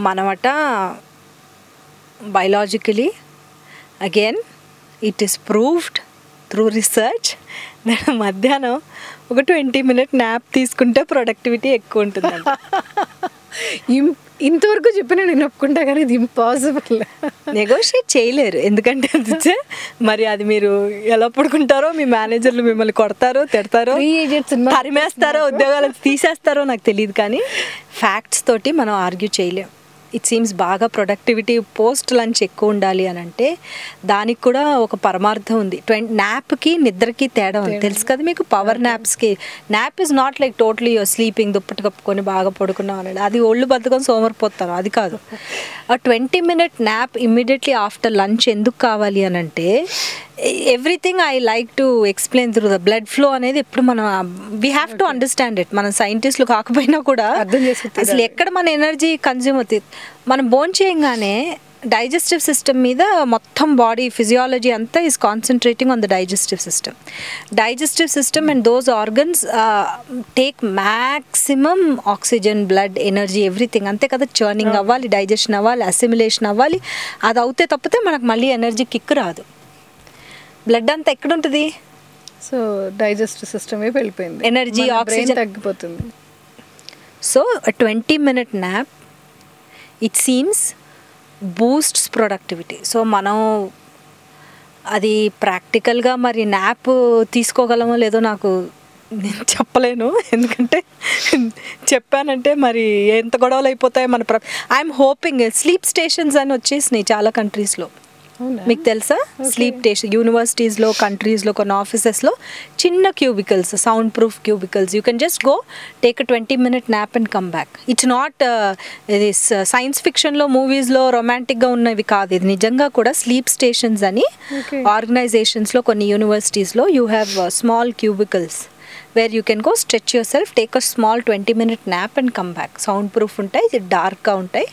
మనమట biologically again it is proved through research మధ్యాహ్నం ఒక 20 minute న్యాప్ తీసుకుంటే ప్రొడక్టివిటీ ఎక్కువ ఉంటుంది. ఇంతవరకు చెప్పిన నేను ఒప్పుకుంటా, కానీ ఇది ఇంపాసిబుల్. నెగోషియేట్ చేయలేరు, ఎందుకంటే మరి అది మీరు ఎలా పడుకుంటారో, మీ మేనేజర్లు మిమ్మల్ని కొడతారో, తిడతారో, తరిమేస్తారో, ఉద్యోగాలు తీసేస్తారో నాకు తెలియదు, కానీ ఫ్యాక్ట్స్ తోటి మనం ఆర్గ్యూ చేయలేం. ఇట్ సీమ్స్ బాగా ప్రొడక్టివిటీ పోస్ట్ లంచ్ ఎక్కువ ఉండాలి అని అంటే దానికి కూడా ఒక పరమార్థం ఉంది. న్యాప్కి నిద్రకి తేడా ఉంది, తెలుసు కదా మీకు. పవర్ న్యాప్స్కి nap is not like totally your sleeping, దుప్పటి కప్పుకొని బాగా పడుకున్నాం అనేది, అది ఒళ్ళు బద్దకొని సోమరిపోతాను, అది కాదు. ఆ 20 minute nap immediately after lunch ఎందుకు కావాలి అని అంటే, everything I like to explain through the blood flow అనేది ఎప్పుడు మనం we have to understand it. మనం సైంటిస్టులు కాకపోయినా కూడా అసలు ఎక్కడ మన ఎనర్జీ కన్జ్యూమ్ అవుతుంది. మనం బోన్ చేయంగానే డైజెస్టివ్ సిస్టమ్ మీద మొత్తం బాడీ ఫిజియాలజీ అంతా is concentrating on the digestive system and those organs take maximum oxygen, blood, energy, everything, అంతే కదా. చర్నింగ్ అవ్వాలి, డైజెషన్ అవ్వాలి, అసిమిలేషన్ అవ్వాలి. అది అవుతే తప్పితే మనకు మళ్ళీ ఎనర్జీ కిక్ రాదు. బ్లడ్ అంతా ఎక్కడ ఉంటుంది? సో డైజెస్టివ్ సిస్టమ్ వైపు వెళ్ళిపోయింది, ఎనర్జీ, ఆక్సిజన్ తగ్గిపోతుంది. So 20 minute nap it seems boosts productivity. So మనం అది ప్రాక్టికల్గా మరి న్యాప్ తీసుకోగలమో లేదో నాకు నేను చెప్పలేను, ఎందుకంటే చెప్పానంటే మరి ఎంత గొడవలు అయిపోతాయో మన ఐఎమ్ హోపింగ్. స్లీప్ స్టేషన్స్ అని వచ్చేసినాయి చాలా కంట్రీస్లో, మీకు తెలుసా? స్లీప్ స్టేషన్ యూనివర్సిటీస్లో, కంట్రీస్లో, కొన్ని ఆఫీసెస్లో చిన్న cubicles, sound proof cubicles. You can just go take 20 minute nap and come back. It's not ఇది సైన్స్ ఫిక్షన్లో, మూవీస్లో రొమాంటిక్గా ఉన్నవి కాదు, ఇది నిజంగా కూడా స్లీప్ స్టేషన్స్ అని ఆర్గనైజేషన్స్లో, కొన్ని యూనివర్సిటీస్లో you have small cubicles where you can go stretch yourself, take a small 20 minute nap and come back. Sound proof ఉంటాయి, ఇది డార్క్గా ఉంటాయి,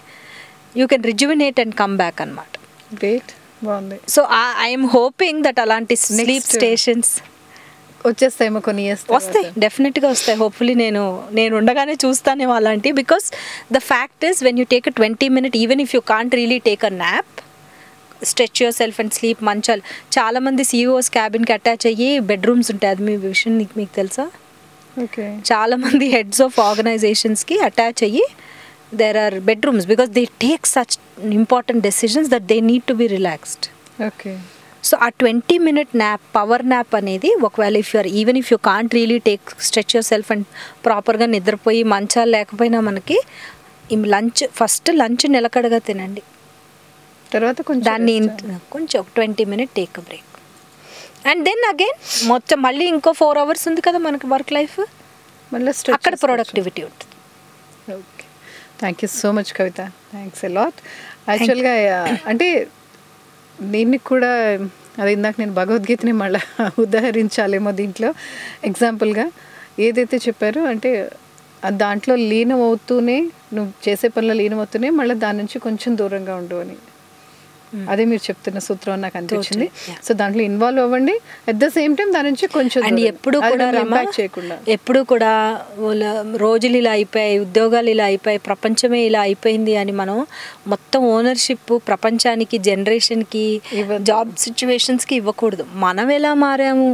you can rejuvenate and come back అనమాట. గ్రేట్, బాగుంది. సో ఐఎమ్ హోపింగ్ దట్ అలాంటి sleep stations వచ్చేస్తాయేమో, కొన్ని వస్తాయి, డెఫినెట్గా వస్తాయి. హోప్ఫుల్లీ నేను ఉండగానే చూస్తానేమో అలాంటి. Because the fact is when you take 20 minute, even if you can't really take a nap, stretch your self and sleep. మంచాలు చాలామంది CEOs క్యాబిన్కి అటాచ్ అయ్యి బెడ్రూమ్స్ ఉంటాయి, అది మీ విషయం మీకు తెలుసా? ఓకే. చాలామంది హెడ్స్ ఆఫ్ ఆర్గనైజేషన్స్కి అటాచ్ అయ్యి there are bedrooms because they take such important decisions that they need to be relaxed. Okay. So a 20 minute nap, power nap అనేది ఒకవేళ even if you can't really stretch yourself and ప్రాపర్గా నిద్రపోయి మంచాలు లేకపోయినా మనకి first lunch నిలకడగా తినండి, తర్వాత దాన్ని కొంచెం 20 minute take break, and then again మొత్తం మళ్ళీ ఇంకో 4 hours ఉంది కదా మనకి వర్క్ లైఫ్, మళ్ళీ అక్కడ ప్రొడక్టివిటీ ఉంటుంది. Okay, thank you so much Kavitha, thanks a lot. యాక్చువల్గా అంటే దీన్ని కూడా అది ఇందాక నేను భగవద్గీతని మళ్ళీ ఉదాహరించాలేమో దీంట్లో ఎగ్జాంపుల్గా. ఏదైతే చెప్పారో అంటే దాంట్లో లీనం అవుతూనే, నువ్వు చేసే పనిలో లీనం అవుతూనే మళ్ళీ దాని నుంచి కొంచెం దూరంగా ఉండు అని, అదే మీరు చెప్తున్న సూత్రం నాకు అనిపించింది. సో దాంట్లో ఇన్వాల్వ్ అవ్వండి, అట్ ద సేమ్ టైం దాని నుంచి కొంచెం అండ్ ఎప్పుడు కూడా చేయకుండా, ఎప్పుడు కూడా రోజులు ఇలా అయిపోయాయి, ఉద్యోగాలు ఇలా అయిపోయాయి, ప్రపంచమే ఇలా అయిపోయింది అని మనం మొత్తం ఓనర్షిప్ ప్రపంచానికి, జనరేషన్కి, జాబ్ సిచ్యువేషన్స్కి ఇవ్వకూడదు. మనం ఎలా మారాము,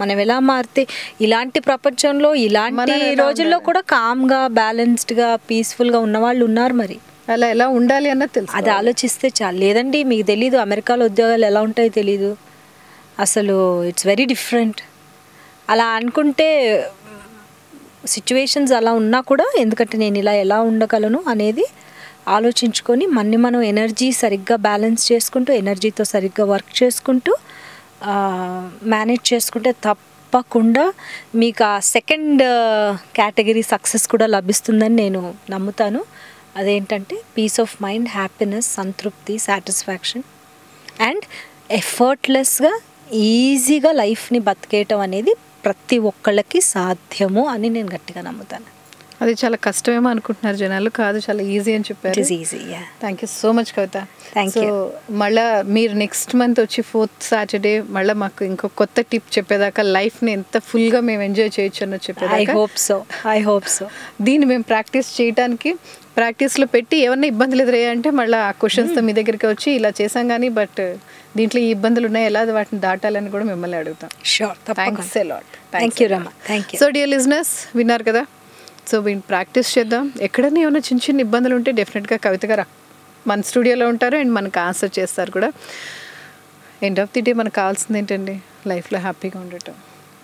మనం ఎలా మారితే ఇలాంటి ప్రపంచంలో ఇలాంటి రోజుల్లో కూడా కామ్గా, బ్యాలెన్స్డ్గా, పీస్ఫుల్గా ఉన్నవాళ్ళు ఉన్నారు. మరి అలా ఎలా ఉండాలి అన్నది తెలుసు, అది ఆలోచిస్తే చాలు. లేదండి మీకు తెలీదు అమెరికాలో ఉద్యోగాలు ఎలా ఉంటాయో తెలీదు అసలు, ఇట్స్ వెరీ డిఫరెంట్. అలా అనుకుంటే సిచ్యువేషన్స్ అలా ఉన్నా కూడా, ఎందుకంటే నేను ఇలా ఎలా ఉండగలను అనేది ఆలోచించుకొని మనం ఎనర్జీ సరిగ్గా బ్యాలెన్స్ చేసుకుంటూ, ఎనర్జీతో సరిగ్గా వర్క్ చేసుకుంటూ మేనేజ్ చేసుకుంటే తప్పకుండా మీకు ఆ సెకండ్ కేటగిరీ సక్సెస్ కూడా లభిస్తుందని నేను నమ్ముతాను. అదేంటంటే పీస్ ఆఫ్ మైండ్, హ్యాపీనెస్, సంతృప్తి, సాటిస్ఫాక్షన్ అండ్ ఎఫర్ట్లెస్గా ఈజీగా లైఫ్ని బతికేయటం అనేది ప్రతి ఒక్కళ్ళకి సాధ్యము అని నేను గట్టిగా నమ్ముతాను. అది చాలా కష్టమేమో అనుకుంటున్నారు జనాలు, కాదు చాలా ఈజీ అని చెప్పారు. Easy. Thank you so much Kavitha. Thank you. మళ్ళీ మీరు నెక్స్ట్ మంత్ వచ్చి 4th Saturday మళ్ళీ మాకు ఇంకో కొత్త టిప్ చెప్పేదాకా, లైఫ్ని ఎంత ఫుల్గా మేము ఎంజాయ్ చేయొచ్చు అన్నది చెప్పేదాకా. I hope so. దీన్ని మేము ప్రాక్టీస్ చేయడానికి ప్రాక్టీస్లో పెట్టి ఏమన్నా ఇబ్బందులు ఎదురయ్యాయంటే మళ్ళీ ఆ క్వశ్చన్స్తో మీ దగ్గరికి వచ్చి ఇలా చేసాం కానీ బట్ దీంట్లో ఈ ఇబ్బందులు ఉన్నాయి, ఎలా వాటిని దాటాలని కూడా మిమ్మల్ని అడుగుతాం. Sure. Thanks a lot. Thank you Rama. Thank you. So dear listeners, విన్నారు కదా. సో వీటిని ప్రాక్టీస్ చేద్దాం. ఎక్కడైనా ఏమైనా చిన్న చిన్న ఇబ్బందులు ఉంటే డెఫినెట్గా కవిత గారు మన స్టూడియోలో ఉంటారు అండ్ మనకు ఆన్సర్ చేస్తారు కూడా. ఎండ్ ఆఫ్ ది డే మనకు కావాల్సింది ఏంటండి, లైఫ్లో హ్యాపీగా ఉండటం.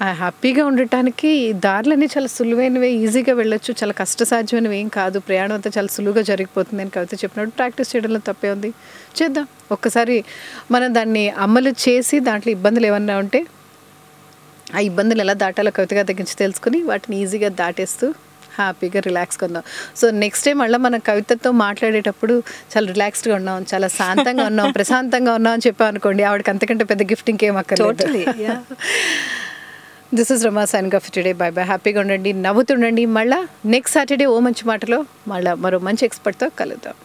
ఆ హ్యాపీగా ఉండటానికి దారులన్నీ చాలా సులువైనవే, ఈజీగా వెళ్ళొచ్చు, చాలా కష్టసాధ్యమైనవి ఏం కాదు. ప్రయాణం అంతా చాలా సులువుగా జరిగిపోతుంది అని కవిత చెప్పినట్టు ప్రాక్టీస్ చేయడంలో తప్పే ఉంది. చేద్దాం. ఒక్కసారి మనం దాన్ని అమలు చేసి దాంట్లో ఇబ్బందులు ఏమన్నా ఉంటే ఆ ఇబ్బందులు ఎలా దాటాలో కవిత గారి దగ్గర నుంచి తెలుసుకుని వాటిని ఈజీగా దాటేస్తూ హ్యాపీగా రిలాక్స్గా ఉందాం. సో నెక్స్ట్ టైం మళ్ళీ మన కవితతో మాట్లాడేటప్పుడు చాలా రిలాక్స్డ్గా ఉన్నాం, చాలా శాంతంగా ఉన్నాం, ప్రశాంతంగా ఉన్నాం అని చెప్పాం అనుకోండి, ఆవిడకి అంతకంటే పెద్ద గిఫ్ట్ ఇంకేం అక్కర్లేదు. This is Rama signing off today. By by. హ్యాపీగా ఉండండి, నవ్వుతుండండి. మళ్ళీ నెక్స్ట్ సాటర్డే ఓ మంచి మాటలో మళ్ళీ మరో మంచి ఎక్స్పర్ట్తో కలుద్దాం.